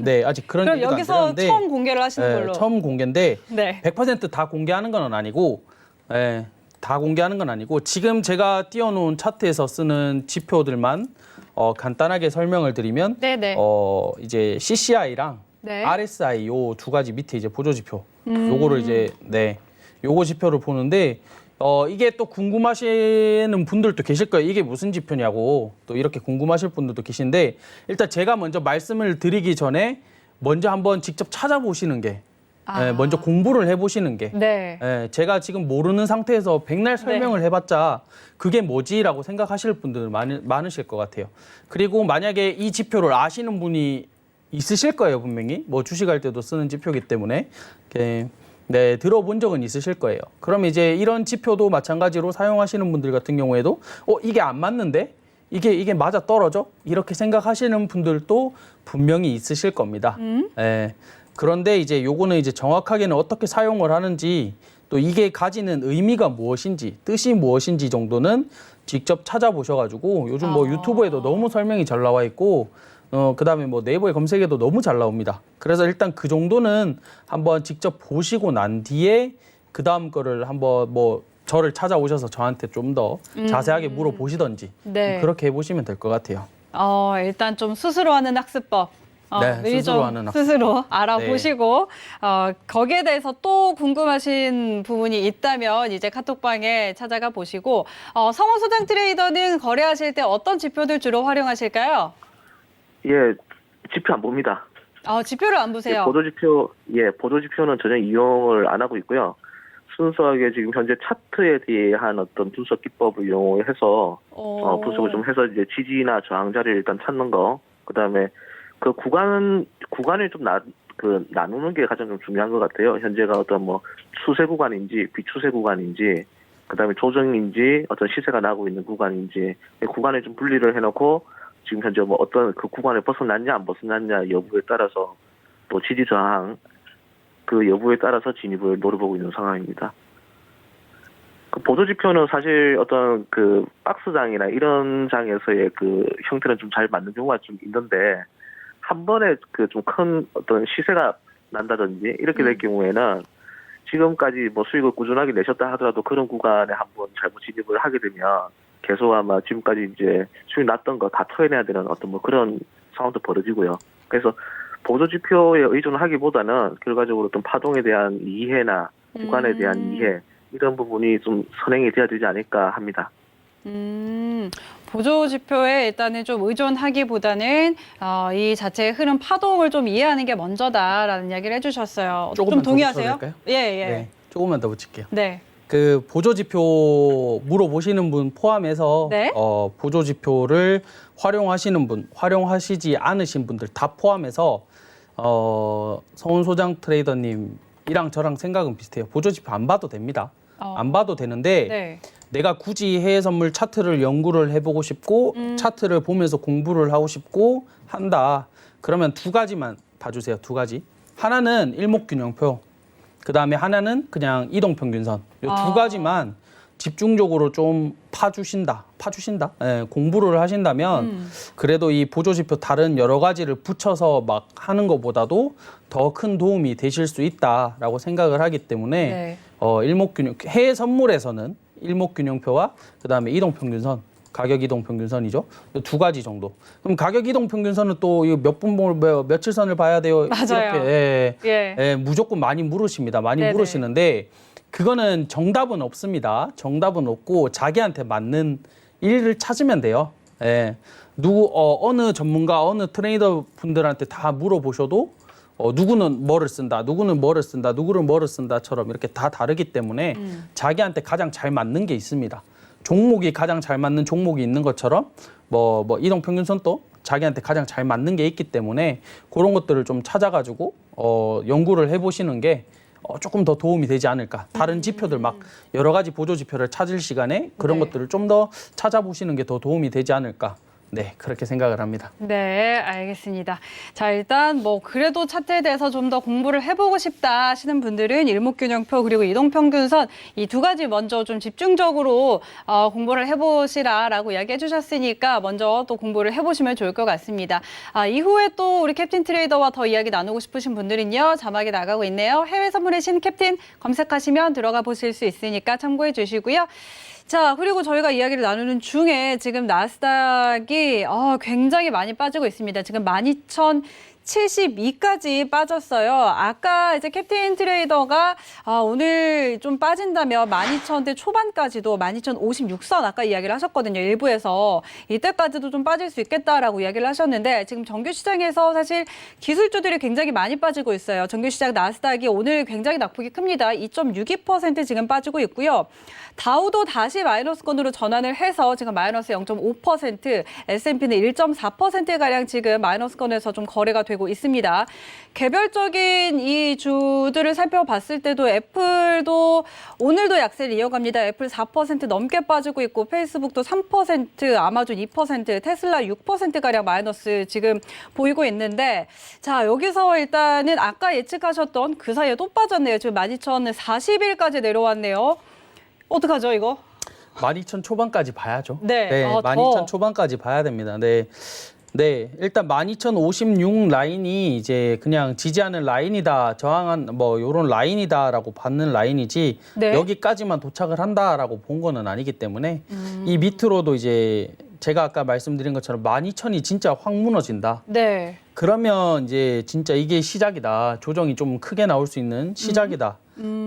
네 아직 그런 그럼 얘기도 안 여기서 드렸는데 처음 공개를 하시는 걸로. 처음 공개인데 네. 100%다 공개하는 건 아니고, 다 공개하는 건 아니고 지금 제가 띄워놓은 차트에서 쓰는 지표들만 간단하게 설명을 드리면, 네네. 이제 CCI랑 네. RSI 요 두 가지 밑에 이제 보조 지표 요거를 이제 요거 지표를 보는데 이게 또 궁금하시는 분들도 계실 거예요. 이게 무슨 지표냐고 또 이렇게 궁금하실 분들도 계신데 일단 제가 먼저 말씀을 드리기 전에 먼저 한번 직접 찾아보시는 게 먼저 공부를 해보시는 게 네. 제가 지금 모르는 상태에서 백날 설명을 해봤자 그게 뭐지라고 생각하실 분들 많으실 것 같아요. 그리고 만약에 이 지표를 아시는 분이 있으실 거예요, 분명히. 뭐 주식할 때도 쓰는 지표이기 때문에. 네, 들어본 적은 있으실 거예요. 그럼 이제 이런 지표도 마찬가지로 사용하시는 분들 같은 경우에도 이게 안 맞는데? 이게 맞아 떨어져? 이렇게 생각하시는 분들도 분명히 있으실 겁니다. 그런데 이제 요거는 이제 정확하게는 어떻게 사용을 하는지 또 이게 가지는 의미가 무엇인지 뜻이 무엇인지 정도는 직접 찾아보셔가지고 요즘 뭐 유튜브에도 너무 설명이 잘 나와 있고 그다음에 뭐 네이버에 검색해도 너무 잘 나옵니다. 그래서 일단 그 정도는 한번 직접 보시고 난 뒤에 그다음 거를 한번 뭐 저를 찾아오셔서 저한테 좀 더 자세하게 물어보시던지 네. 그렇게 해보시면 될 것 같아요. 일단 좀 스스로 하는 학습법. 미리 스스로 좀 하는 학습법. 스스로 알아보시고 거기에 대해서 또 궁금하신 부분이 있다면 이제 카톡방에 찾아가 보시고 성원 소장 트레이더는 거래하실 때 어떤 지표들 주로 활용하실까요? 예, 지표 안 봅니다. 지표를 안 보세요. 보조 지표는 전혀 이용을 안 하고 있고요. 순수하게 지금 현재 차트에 대한 어떤 분석 기법을 이용해서 분석을 좀 해서 이제 지지나 저항 자리를 일단 찾는 거, 그다음에 그 구간을 좀 나누는 게 가장 좀 중요한 것 같아요. 현재가 어떤 뭐 추세 구간인지 비추세 구간인지, 그다음에 조정인지 어떤 시세가 나고 있는 구간인지 구간을 좀 분리를 해놓고 지금 현재 뭐 어떤 그 구간을 벗어났냐 안 벗어났냐 여부에 따라서 또 지지 저항 그 여부에 따라서 진입을 노려보고 있는 상황입니다. 그 보조 지표는 사실 어떤 그 박스장이나 이런 장에서의 그 형태는 좀 잘 맞는 경우가 좀 있는데, 한 번에 그 좀 큰 어떤 시세가 난다든지 이렇게 될 경우에는 지금까지 뭐 수익을 꾸준하게 내셨다 하더라도 그런 구간에 한번 잘못 진입을 하게 되면 계속 아마 지금까지 이제 수익 났던 거 다 토해내야 되는 어떤 뭐 그런 상황도 벌어지고요. 그래서 보조 지표에 의존하기보다는 결과적으로 어떤 파동에 대한 이해나 구간에 대한 이해, 이런 부분이 좀 선행이 돼야 되지 않을까 합니다. 보조 지표에 일단은 좀 의존하기보다는 이 자체의 흐름 파동을 좀 이해하는 게 먼저다라는 이야기를 해주셨어요. 좀 동의하세요? 예. 예. 조금만 더 붙일게요. 네. 그 보조 지표 물어보시는 분 포함해서 네. 보조 지표를 활용하시는 분, 활용하시지 않으신 분들 다 포함해서 성훈 소장 트레이더님이랑 저랑 생각은 비슷해요. 보조 지표 안 봐도 됩니다. 안 봐도 되는데 네. 내가 굳이 해외 선물 차트를 연구를 해보고 싶고 차트를 보면서 공부를 하고 싶고 한다. 그러면 두 가지만 봐주세요. 두 가지. 하나는 일목균형표. 그 다음에 하나는 그냥 이동평균선. 이 두 가지만 집중적으로 좀 파주신다. 예, 공부를 하신다면 그래도 이 보조지표 다른 여러 가지를 붙여서 막 하는 것보다도 더 큰 도움이 되실 수 있다라고 생각을 하기 때문에 네. 일목균형, 해외 선물에서는 일목균형표와 그 다음에 이동평균선, 가격 이동평균선이죠. 이 두 가지 정도. 그럼 가격 이동평균선은 또 며칠 선을 봐야 돼요. 맞아요. 이렇게 무조건 많이 물으십니다. 많이 네네. 물으시는데 그거는 정답은 없습니다. 정답은 없고 자기한테 맞는 일을 찾으면 돼요. 예. 어느 전문가, 어느 트레이더 분들한테 다 물어보셔도 누구는 뭐를 쓴다, 누구는 뭐를 쓴다, 누구는 뭐를 쓴다처럼 이렇게 다 다르기 때문에 자기한테 가장 잘 맞는 게 있습니다. 종목이 가장 잘 맞는 종목이 있는 것처럼 뭐 이동평균선도 자기한테 가장 잘 맞는 게 있기 때문에 그런 것들을 좀 찾아가지고 연구를 해보시는 게 조금 더 도움이 되지 않을까. 다른 지표들 막 여러 가지 보조 지표를 찾을 시간에 그런 네. 것들을 좀 더 찾아보시는 게 더 도움이 되지 않을까. 네, 그렇게 생각을 합니다. 네, 알겠습니다. 자, 일단 뭐 그래도 차트에 대해서 좀 더 공부를 해보고 싶다 하시는 분들은 일목균형표 그리고 이동평균선 이 두 가지 먼저 좀 집중적으로 공부를 해보시라라고 이야기해 주셨으니까 먼저 또 공부를 해보시면 좋을 것 같습니다. 이후에 또 우리 캡틴 트레이더와 더 이야기 나누고 싶으신 분들은요. 자막이 나가고 있네요. 해외 선물의 신 캡틴 검색하시면 들어가 보실 수 있으니까 참고해 주시고요. 자, 그리고 저희가 이야기를 나누는 중에 지금 나스닥이 굉장히 많이 빠지고 있습니다. 지금 12,072까지 빠졌어요. 아까 이제 캡틴 트레이더가 오늘 좀 빠진다면 12,000대 초반까지도 12,056선 아까 이야기를 하셨거든요. 일부에서 이때까지도 좀 빠질 수 있겠다라고 이야기를 하셨는데 지금 정규 시장에서 사실 기술주들이 굉장히 많이 빠지고 있어요. 정규 시장 나스닥이 오늘 굉장히 낙폭이 큽니다. 2.62% 지금 빠지고 있고요. 다우도 다시 마이너스권으로 전환을 해서 지금 마이너스 0.5%, S&P는 1.4%가량 지금 마이너스권에서 좀 거래가 되고 있습니다. 개별적인 이 주들을 살펴봤을 때도 애플도 오늘도 약세를 이어갑니다. 애플 4% 넘게 빠지고 있고 페이스북도 3%, 아마존 2%, 테슬라 6%가량 마이너스 지금 보이고 있는데 자, 여기서 일단은 아까 예측하셨던 그 사이에 또 빠졌네요. 지금 12,041까지 내려왔네요. 어떡하죠, 이거? 12,000 초반까지 봐야죠. 네. 12,000 초반까지 봐야 됩니다. 네, 일단 12,056 라인이 이제 그냥 지지하는 라인이다, 저항한 뭐 요런 라인이다라고 받는 라인이지 네. 여기까지만 도착을 한다라고 본 거는 아니기 때문에 이 밑으로도 이제 제가 아까 말씀드린 것처럼 12,000이 진짜 확 무너진다. 네. 그러면 이제 진짜 이게 시작이다. 조정이 좀 크게 나올 수 있는 시작이다.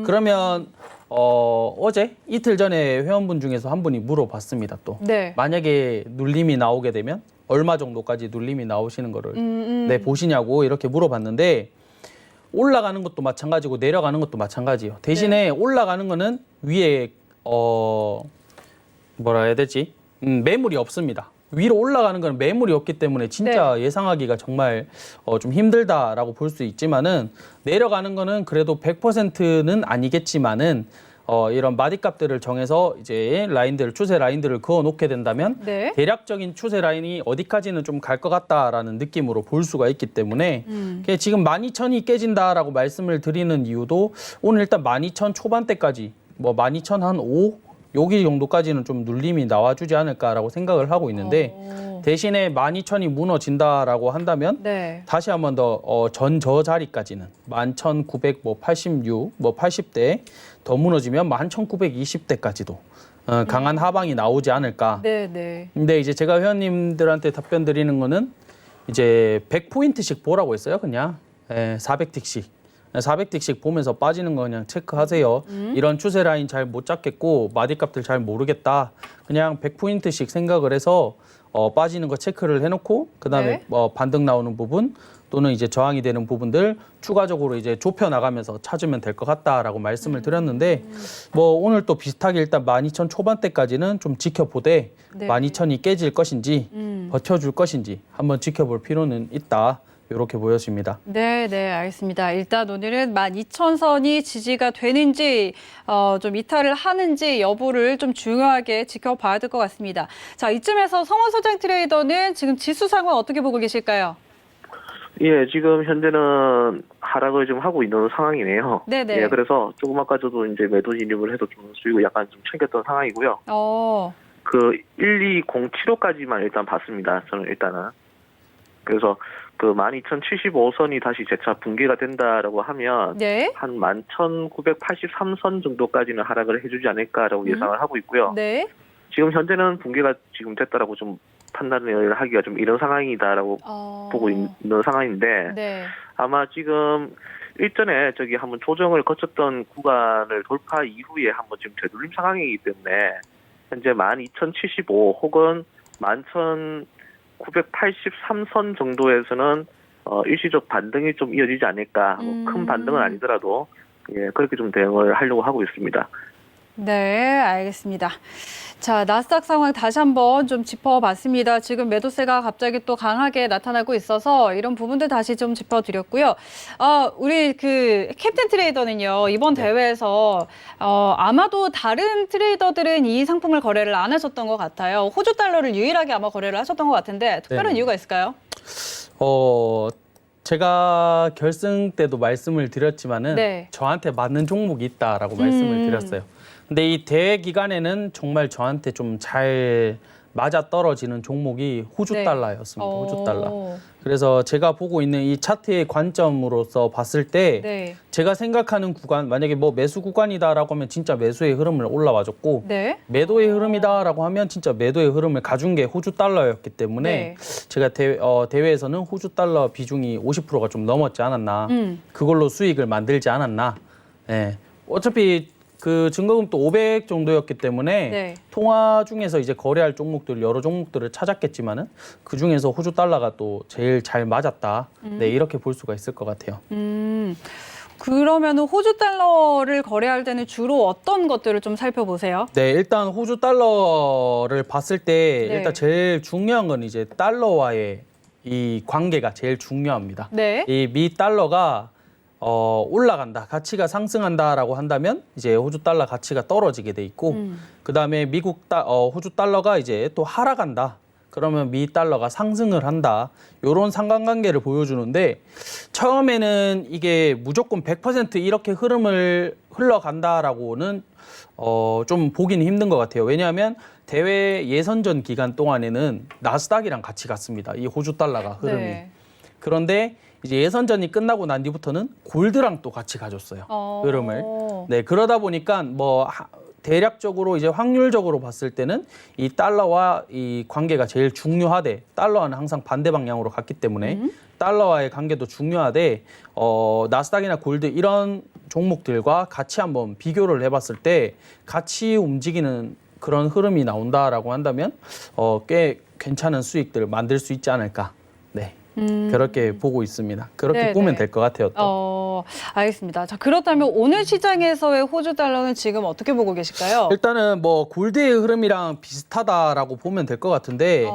그러면 어제 이틀 전에 회원분 중에서 한 분이 물어봤습니다. 또 네. 만약에 눌림이 나오게 되면 얼마 정도까지 눌림이 나오시는 거를 보시냐고 이렇게 물어봤는데 올라가는 것도 마찬가지고 내려가는 것도 마찬가지예요. 대신에 올라가는 거는 위에 뭐라 해야 되지? 매물이 없습니다. 위로 올라가는 건 매물이 없기 때문에 진짜 예상하기가 정말 좀 힘들다라고 볼 수 있지만은 내려가는 거는 그래도 100%는 아니겠지만은 이런 마디값들을 정해서 이제 추세 라인들을 그어 놓게 된다면 대략적인 추세 라인이 어디까지는 좀 갈 것 같다라는 느낌으로 볼 수가 있기 때문에 지금 12,000이 깨진다라고 말씀을 드리는 이유도 오늘 일단 12,000 초반대까지 뭐 12,000 한 5 여기 정도까지는 좀 눌림이 나와주지 않을까라고 생각을 하고 있는데 대신에 12,000이 무너진다라고 한다면 다시 한 번 더 전 저 자리까지는 11,986, 뭐 80대 더 무너지면 11,920대까지도 강한 하방이 나오지 않을까. 근데 이제 제가 회원님들한테 답변 드리는 거는 이제 100포인트씩 보라고 했어요. 그냥 400틱씩. 400틱씩 보면서 빠지는 거 그냥 체크하세요. 이런 추세 라인 잘 못 잡겠고 마디값들 잘 모르겠다. 그냥 100포인트씩 생각을 해서 빠지는 거 체크를 해놓고 그다음에 반등 나오는 부분 또는 이제 저항이 되는 부분들 추가적으로 이제 좁혀 나가면서 찾으면 될 것 같다라고 말씀을 드렸는데 뭐 오늘 또 비슷하게 일단 12,000 초반대까지는 좀 지켜보되 12,000이 깨질 것인지 버텨줄 것인지 한번 지켜볼 필요는 있다. 이렇게 보여집니다. 네, 알겠습니다. 일단 오늘은 12,000선이 지지가 되는지 좀 이탈을 하는지 여부를 좀 중요하게 지켜봐야 될 것 같습니다. 자, 이쯤에서 성원 소장 트레이더는 지금 지수 상황 어떻게 보고 계실까요? 예, 지금 현재는 하락을 좀 하고 있는 상황이네요. 예, 그래서 조금 아까 저도 이제 매도 진입을 해서 좀 수익을 약간 좀 챙겼던 상황이고요. 그 12075까지만 일단 봤습니다. 저는 일단은. 그래서 그 12,075선이 다시 재차 붕괴가 된다라고 하면 한 11,983선 정도까지는 하락을 해주지 않을까라고 예상을 하고 있고요. 지금 현재는 붕괴가 지금 됐다라고 좀 판단을 하기가 좀 이런 상황이다라고 보고 있는 상황인데 아마 지금 일전에 저기 한번 조정을 거쳤던 구간을 돌파 이후에 한번 지금 되돌림 상황이기 때문에 현재 12,075 혹은 11,983선 정도에서는 일시적 반등이 좀 이어지지 않을까. 큰 반등은 아니더라도 예, 그렇게 좀 대응을 하려고 하고 있습니다. 네, 알겠습니다. 자, 나스닥 상황 다시 한번 좀 짚어봤습니다. 지금 매도세가 갑자기 또 강하게 나타나고 있어서 이런 부분들 다시 좀 짚어드렸고요. 우리 그 캡틴 트레이더는요, 이번 대회에서 아마도 다른 트레이더들은 이 상품을 거래를 안 하셨던 것 같아요. 호주 달러를 유일하게 아마 거래를 하셨던 것 같은데 특별한 이유가 있을까요? 제가 결승 때도 말씀을 드렸지만은 저한테 맞는 종목이 있다라고 말씀을 드렸어요. 근데 이 대회 기간에는 정말 저한테 좀 잘 맞아 떨어지는 종목이 호주 달러였습니다. 호주 달러. 그래서 제가 보고 있는 이 차트의 관점으로서 봤을 때 제가 생각하는 구간, 만약에 뭐 매수 구간이다라고 하면 진짜 매수의 흐름을 올라와줬고 매도의 흐름이다라고 하면 진짜 매도의 흐름을 가준 게 호주 달러였기 때문에 제가 대회에서는 호주 달러 비중이 50%가 좀 넘었지 않았나. 그걸로 수익을 만들지 않았나. 어차피 그 증거금도 500 정도였기 때문에 통화 중에서 이제 거래할 종목들 여러 종목들을 찾았겠지만은 그 중에서 호주 달러가 또 제일 잘 맞았다. 이렇게 볼 수가 있을 것 같아요. 그러면 호주 달러를 거래할 때는 주로 어떤 것들을 좀 살펴보세요? 네, 일단 호주 달러를 봤을 때 일단 제일 중요한 건 이제 달러와의 이 관계가 제일 중요합니다. 이 미 달러가 올라간다, 가치가 상승한다라고 한다면 이제 호주 달러 가치가 떨어지게 돼 있고, 그 다음에 호주 달러가 이제 또 하락한다. 그러면 미 달러가 상승을 한다. 이런 상관관계를 보여주는데 처음에는 이게 무조건 100% 이렇게 흐름을 흘러간다라고는 좀 보기는 힘든 것 같아요. 왜냐하면 대회 예선전 기간 동안에는 나스닥이랑 같이 갔습니다. 이 호주 달러가 흐름이. 그런데 이제 예선전이 끝나고 난 뒤부터는 골드랑 또 같이 가줬어요. 흐름을. 네, 그러다 보니까 뭐 대략적으로 이제 확률적으로 봤을 때는 이 달러와 이 관계가 제일 중요하대. 달러와는 항상 반대 방향으로 갔기 때문에 달러와의 관계도 중요하대. 나스닥이나 골드 이런 종목들과 같이 한번 비교를 해봤을 때 같이 움직이는 그런 흐름이 나온다라고 한다면 꽤 괜찮은 수익들을 만들 수 있지 않을까. 네, 그렇게 보고 있습니다. 그렇게 네네. 보면 될 것 같아요. 또. 알겠습니다. 자, 그렇다면 오늘 시장에서의 호주 달러는 지금 어떻게 보고 계실까요? 일단은 뭐 골드의 흐름이랑 비슷하다라고 보면 될 것 같은데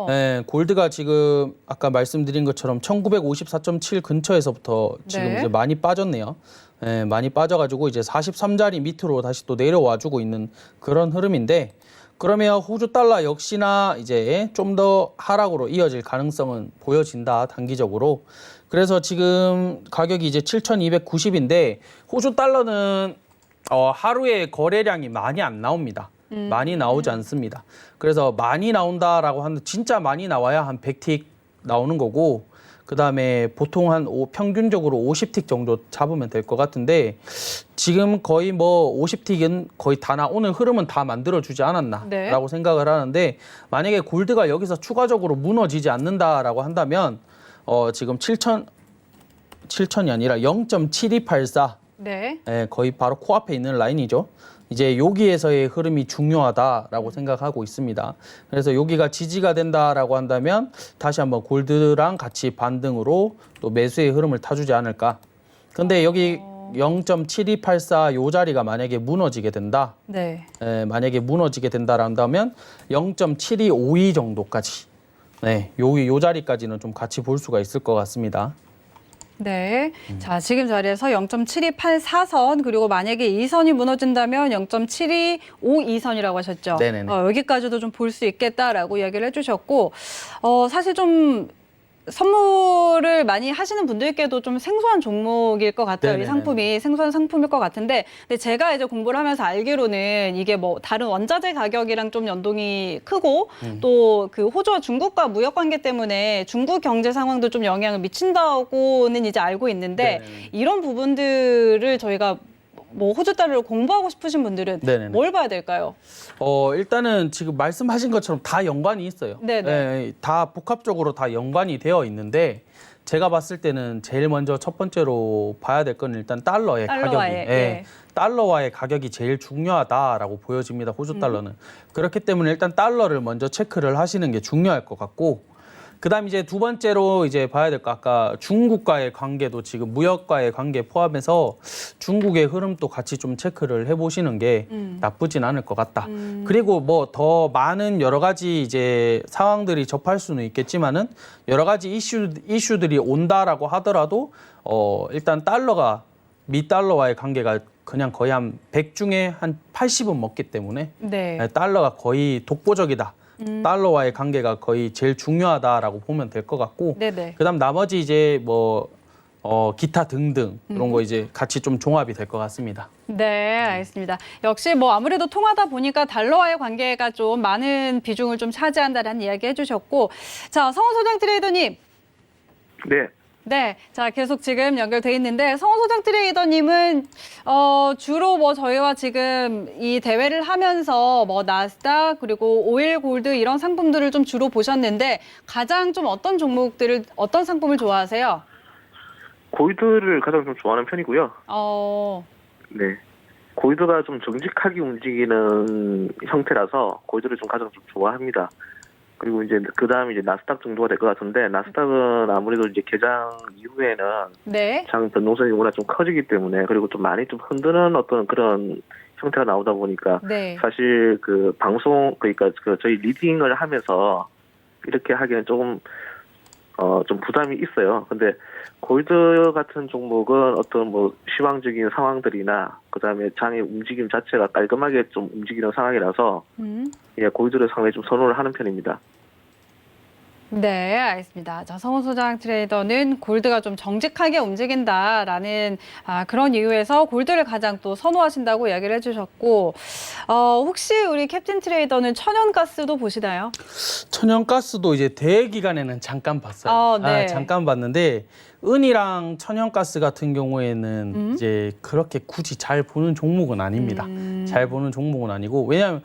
예, 골드가 지금 아까 말씀드린 것처럼 1954.7 근처에서부터 지금 네. 이제 많이 빠졌네요. 예, 많이 빠져가지고 이제 43자리 밑으로 다시 또 내려와주고 있는 그런 흐름인데 그러면 호주 달러 역시나 이제 좀 더 하락으로 이어질 가능성은 보여진다 단기적으로. 그래서 지금 가격이 이제 7,290인데 호주 달러는 하루에 거래량이 많이 안 나옵니다. 많이 나오지 않습니다. 그래서 많이 나온다라고 하는데 진짜 많이 나와야 한 100틱 나오는 거고 그다음에 보통 한 평균적으로 50틱 정도 잡으면 될 것 같은데 지금 거의 뭐 50틱은 거의 다 오늘 흐름은 다 만들어주지 않았나라고 네. 생각을 하는데 만약에 골드가 여기서 추가적으로 무너지지 않는다라고 한다면 지금 7천이 아니라 0.7284 네. 예, 거의 바로 코앞에 있는 라인이죠. 이제 여기에서의 흐름이 중요하다라고 생각하고 있습니다. 그래서 여기가 지지가 된다라고 한다면 다시 한번 골드랑 같이 반등으로 또 매수의 흐름을 타주지 않을까. 근데 여기 0.7284 요 자리가 만약에 무너지게 된다. 네. 만약에 무너지게 된다라면 0.7252 정도까지. 네, 요 자리까지는 좀 같이 볼 수가 있을 것 같습니다. 네. 자, 지금 자리에서 0.7284선 그리고 만약에 이 선이 무너진다면 0.7252선이라고 하셨죠. 네네네. 여기까지도 좀 볼 수 있겠다라고 이야기를 해주셨고 사실 좀 선물을 많이 하시는 분들께도 좀 생소한 종목일 것 같아요. 네네네. 이 상품이 생소한 상품일 것 같은데 근데 제가 이제 공부를 하면서 알기로는 이게 뭐 다른 원자재 가격이랑 좀 연동이 크고 또 그 호주와 중국과 무역 관계 때문에 중국 경제 상황도 좀 영향을 미친다고는 이제 알고 있는데 네네네. 이런 부분들을 저희가 뭐 호주 달러를 공부하고 싶으신 분들은 네네네. 뭘 봐야 될까요? 일단은 지금 말씀하신 것처럼 다 연관이 있어요. 네네. 예, 다 복합적으로 다 연관이 되어 있는데 제가 봤을 때는 제일 먼저 첫 번째로 봐야 될 건 일단 달러의 가격이. 예. 달러와의 가격이 제일 중요하다라고 보여집니다. 호주 달러는. 그렇기 때문에 일단 달러를 먼저 체크를 하시는 게 중요할 것 같고 그다음 이제 두 번째로 이제 봐야 될 거 아까 중국과의 관계도 지금 무역과의 관계 포함해서 중국의 흐름도 같이 좀 체크를 해보시는 게 나쁘진 않을 것 같다. 그리고 뭐 더 많은 여러 가지 이제 상황들이 접할 수는 있겠지만은 여러 가지 이슈들이 온다라고 하더라도 일단 달러가 미 달러와의 관계가 그냥 거의 한 100 중에 한 80은 먹기 때문에 네. 달러가 거의 독보적이다. 달러와의 관계가 거의 제일 중요하다라고 보면 될 것 같고 네네. 그다음 나머지 이제 뭐 기타 등등 이런 거 이제 같이 좀 종합이 될 것 같습니다. 네, 알겠습니다. 역시 뭐 아무래도 통하다 보니까 달러와의 관계가 좀 많은 비중을 좀 차지한다는 이야기 해주셨고 자, 성호 소장 트레이더님. 네. 네, 자 계속 지금 연결돼 있는데 성호 소장 트레이더님은 주로 뭐 저희와 지금 이 대회를 하면서 뭐 나스닥 그리고 오일 골드 이런 상품들을 좀 주로 보셨는데 가장 좀 어떤 종목들을 어떤 상품을 좋아하세요? 골드를 가장 좀 좋아하는 편이고요. 네. 골드가 좀 정직하게 움직이는 형태라서 골드를 좀 가장 좀 좋아합니다. 그리고 이제 그 다음에 이제 나스닥 정도가 될 것 같은데 나스닥은 아무래도 이제 개장 이후에는 네. 장 변동성이 워낙 좀 커지기 때문에 그리고 좀 많이 좀 흔드는 어떤 그런 형태가 나오다 보니까 네. 사실 그 방송 그러니까 그 저희 리딩을 하면서 이렇게 하기는 조금 좀 부담이 있어요. 근데 골드 같은 종목은 어떤 뭐 시황적인 상황들이나 그다음에 장의 움직임 자체가 깔끔하게 좀 움직이는 상황이라서 예, 골드를 상당히 좀 선호를 하는 편입니다. 네, 알겠습니다. 자, 성호 소장 트레이더는 골드가 좀 정직하게 움직인다라는 그런 이유에서 골드를 가장 또 선호하신다고 이야기를 해주셨고 혹시 우리 캡틴 트레이더는 천연가스도 보시나요? 천연가스도 이제 대회 기간에는 잠깐 봤어요. 네. 잠깐 봤는데 은이랑 천연가스 같은 경우에는 이제 그렇게 굳이 잘 보는 종목은 아닙니다. 잘 보는 종목은 아니고 왜냐하면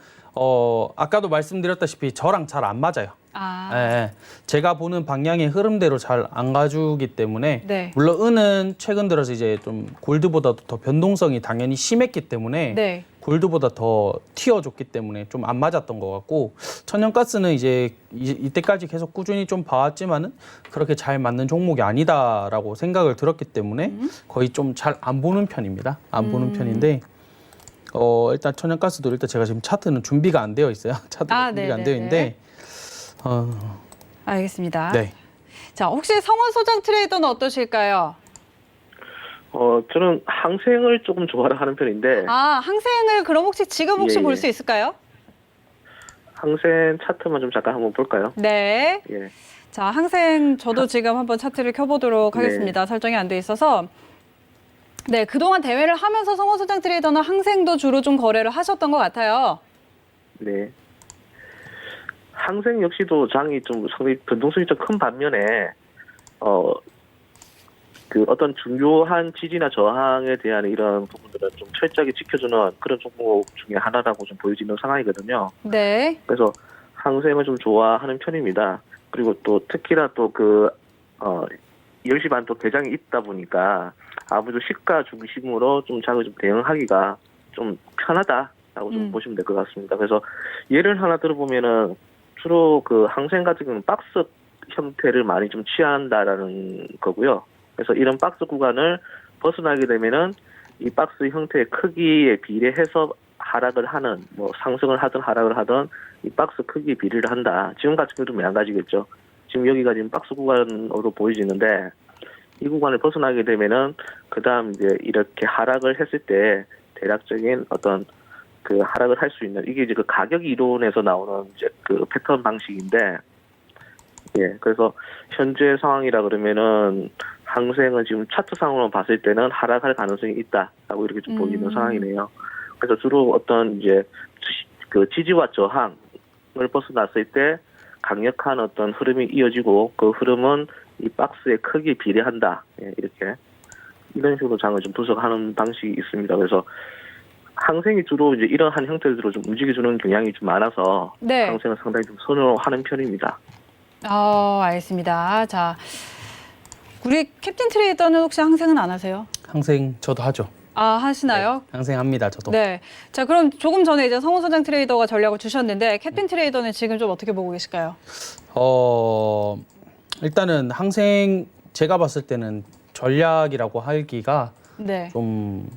아까도 말씀드렸다시피 저랑 잘 안 맞아요. 아, 예, 제가 보는 방향의 흐름대로 잘 안 가주기 때문에 네. 물론 은은 최근 들어서 이제 좀 골드보다도 더 변동성이 당연히 심했기 때문에 네. 골드보다 더 튀어줬기 때문에 좀 안 맞았던 것 같고 천연가스는 이제 이때까지 계속 꾸준히 좀 봐왔지만은 그렇게 잘 맞는 종목이 아니다라고 생각을 들었기 때문에 거의 좀 잘 안 보는 편입니다. 안 보는 편인데 일단 천연가스도 일단 제가 지금 차트는 준비가 안 되어 있어요. 차트가 준비가 안 되어 있는데 알겠습니다. 네. 자, 혹시 성원 소장 트레이더는 어떠실까요? 저는 항생을 조금 좋아하는 편인데 아, 항생을 그럼 혹시 지금 혹시 예, 볼 예. 수 있을까요? 항생 차트만 좀 잠깐 한번 볼까요? 네. 예. 자, 항생 저도 지금 한번 차트를 켜보도록 네. 하겠습니다. 설정이 안 돼 있어서. 네, 그동안 대회를 하면서 성원 소장 트레이더는 항생도 주로 좀 거래를 하셨던 것 같아요. 네. 항생 역시도 장이 좀 상당히 변동성이 좀 큰 반면에 그 어떤 중요한 지지나 저항에 대한 이런 부분들은 좀 철저하게 지켜주는 그런 종목 중에 하나라고 좀 보여지는 상황이거든요. 네. 그래서 항생을 좀 좋아하는 편입니다. 그리고 또 특히나 또 10시 반 또 개장이 있다 보니까 아무래도 시가 중심으로 좀 장을 좀 대응하기가 좀 편하다라고 좀 보시면 될 것 같습니다. 그래서 예를 하나 들어보면은 주로 그 항생 같은 경우는 박스 형태를 많이 좀 취한다라는 거고요. 그래서 이런 박스 구간을 벗어나게 되면은 이 박스 형태의 크기에 비례해서 하락을 하는, 뭐 상승을 하든 하락을 하든 이 박스 크기에 비례를 한다. 지금 같은 경우도 마찬가지겠죠. 지금 여기가 지금 박스 구간으로 보여지는데 이 구간을 벗어나게 되면은 그다음 이제 이렇게 하락을 했을 때 대략적인 어떤 그 하락을 할 수 있는 이게 이제 그 가격 이론에서 나오는 이제 그 패턴 방식인데, 예, 그래서 현재 상황이라 그러면은 항생은 지금 차트상으로 봤을 때는 하락할 가능성이 있다라고 이렇게 좀 보이는 상황이네요. 그래서 주로 어떤 이제 그 지지와 저항을 벗어났을 때 강력한 어떤 흐름이 이어지고 그 흐름은 이 박스의 크기에 비례한다. 예, 이렇게 이런 식으로 장을 좀 분석하는 방식이 있습니다. 그래서 항생이 주로 이제 이러한 형태로 좀 움직여주는 경향이 좀 많아서 네. 항생은 상당히 좀 선호하는 편입니다. 알겠습니다. 자, 우리 캡틴 트레이더는 혹시 항생은 안 하세요? 항생 저도 하죠. 아, 하시나요? 네, 항생 합니다. 저도. 네. 자, 그럼 조금 전에 이제 성원 소장 트레이더가 전략을 주셨는데 캡틴 트레이더는 지금 좀 어떻게 보고 계실까요? 일단은 항생 제가 봤을 때는 전략이라고 하기가 네. 좀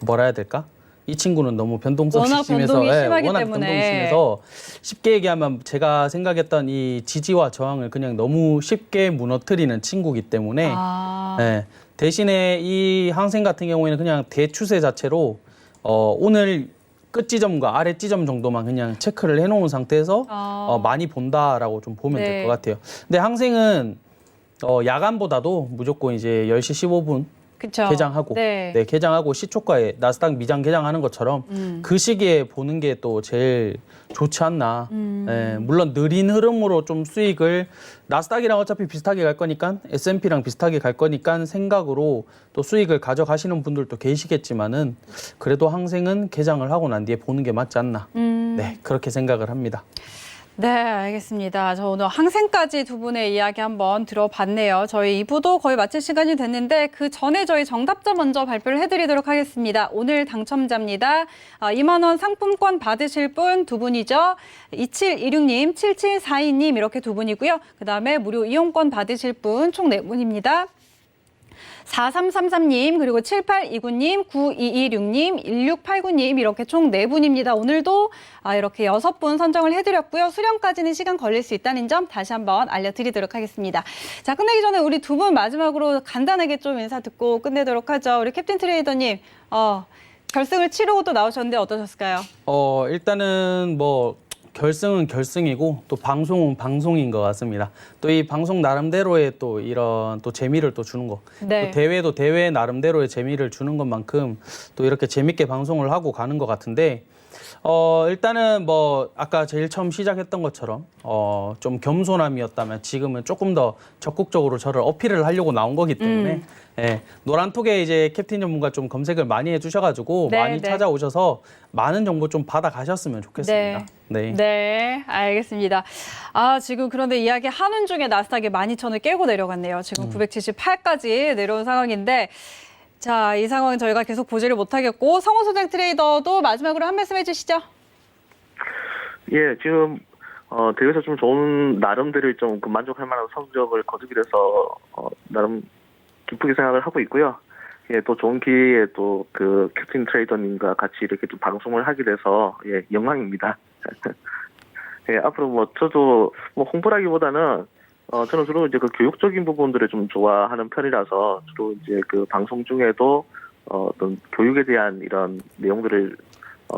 뭐라 해야 될까? 이 친구는 너무 변동성이 워낙 심해서 변동이 심하기 워낙 때문에. 변동이 심해서 쉽게 얘기하면 제가 생각했던 이 지지와 저항을 그냥 너무 쉽게 무너뜨리는 친구이기 때문에 네, 대신에 이 항생 같은 경우에는 그냥 대추세 자체로 오늘 끝 지점과 아래 지점 정도만 그냥 체크를 해놓은 상태에서 많이 본다라고 좀 보면 네. 될 것 같아요. 근데 항생은 야간보다도 무조건 이제 10시 15분 그쵸. 개장하고 네. 개장하고 시초가에 나스닥 미장 개장하는 것처럼 그 시기에 보는 게 또 제일 좋지 않나. 예, 물론 느린 흐름으로 좀 수익을 나스닥이랑 어차피 비슷하게 갈 거니까 S&P랑 비슷하게 갈 거니까 생각으로 또 수익을 가져가시는 분들도 계시겠지만은 그래도 항생은 개장을 하고 난 뒤에 보는 게 맞지 않나. 네, 그렇게 생각을 합니다. 네, 알겠습니다. 저 오늘 항생까지 두 분의 이야기 한번 들어봤네요. 저희 2부도 거의 마칠 시간이 됐는데 그 전에 저희 정답자 먼저 발표를 해드리도록 하겠습니다. 오늘 당첨자입니다. 2만 원 상품권 받으실 분 두 분이죠. 2726님, 7742님 이렇게 두 분이고요. 그다음에 무료 이용권 받으실 분 총 네 분입니다. 4333님, 그리고 7829님, 9226님, 1689님 이렇게 총 4분입니다. 오늘도 이렇게 6분 선정을 해드렸고요. 수령까지는 시간 걸릴 수 있다는 점 다시 한번 알려드리도록 하겠습니다. 자, 끝내기 전에 우리 두 분 마지막으로 간단하게 좀 인사 듣고 끝내도록 하죠. 우리 캡틴 트레이더님, 결승을 치르고 또 나오셨는데 어떠셨을까요? 일단은 뭐 결승은 결승이고 또 방송은 방송인 것 같습니다. 또 이 방송 나름대로의 또 이런 또 재미를 또 주는 거. 네. 또 대회도 대회 나름대로의 재미를 주는 것만큼 또 이렇게 재밌게 방송을 하고 가는 것 같은데 일단은 뭐 아까 제일 처음 시작했던 것처럼 좀 겸손함이었다면 지금은 조금 더 적극적으로 저를 어필을 하려고 나온 거기 때문에 예, 노란톡에 이제 캡틴 전문가 좀 검색을 많이 해주셔가지고 네, 많이 네. 찾아오셔서 많은 정보 좀 받아가셨으면 좋겠습니다. 네, 알겠습니다. 지금 그런데 이야기 하는 중에 나스닥이 12,000을 깨고 내려갔네요. 지금 978까지 내려온 상황인데 자, 이 상황은 저희가 계속 보지를 못하겠고 성호 소장 트레이더도 마지막으로 한 말씀 해주시죠. 예, 지금 대회에서 좀 좋은 나름대로 좀 만족할 만한 성적을 거두기 위해서 나름 기쁘게 생각을 하고 있고요. 예, 또 좋은 기회에 또 그 캡틴 트레이더님과 같이 이렇게 좀 방송을 하게 돼서 예, 영광입니다. 예, 앞으로 뭐 저도 뭐 홍보라기보다는 저는 주로 이제 그 교육적인 부분들을 좀 좋아하는 편이라서 주로 이제 그 방송 중에도 어떤 교육에 대한 이런 내용들을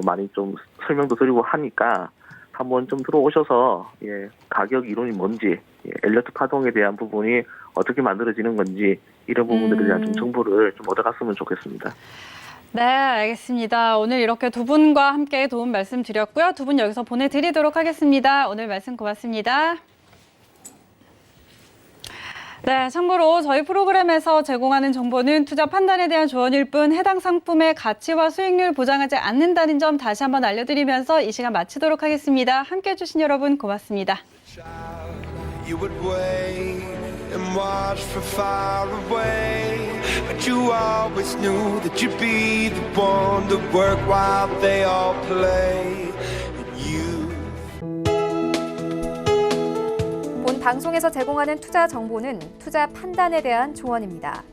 많이 좀 설명도 드리고 하니까 한번 좀 들어오셔서 예, 가격 이론이 뭔지, 예, 엘리어트 파동에 대한 부분이 어떻게 만들어지는 건지 이런 부분들에 대한 좀 정보를 좀 얻어갔으면 좋겠습니다. 네, 알겠습니다. 오늘 이렇게 두 분과 함께 도움 말씀드렸고요. 두 분 여기서 보내드리도록 하겠습니다. 오늘 말씀 고맙습니다. 네, 참고로 저희 프로그램에서 제공하는 정보는 투자 판단에 대한 조언일 뿐 해당 상품의 가치와 수익률 보장하지 않는다는 점 다시 한번 알려드리면서 이 시간 마치도록 하겠습니다. 함께해 주신 여러분 고맙습니다. You would wait and watch from far away, but you always knew that you'd be the one to work while they all play. And you. 본 방송에서 제공하는 투자 정보는 투자 판단에 대한 조언입니다.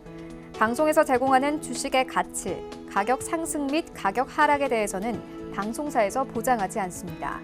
방송에서 제공하는 주식의 가치, 가격 상승 및 가격 하락에 대해서는 방송사에서 보장하지 않습니다.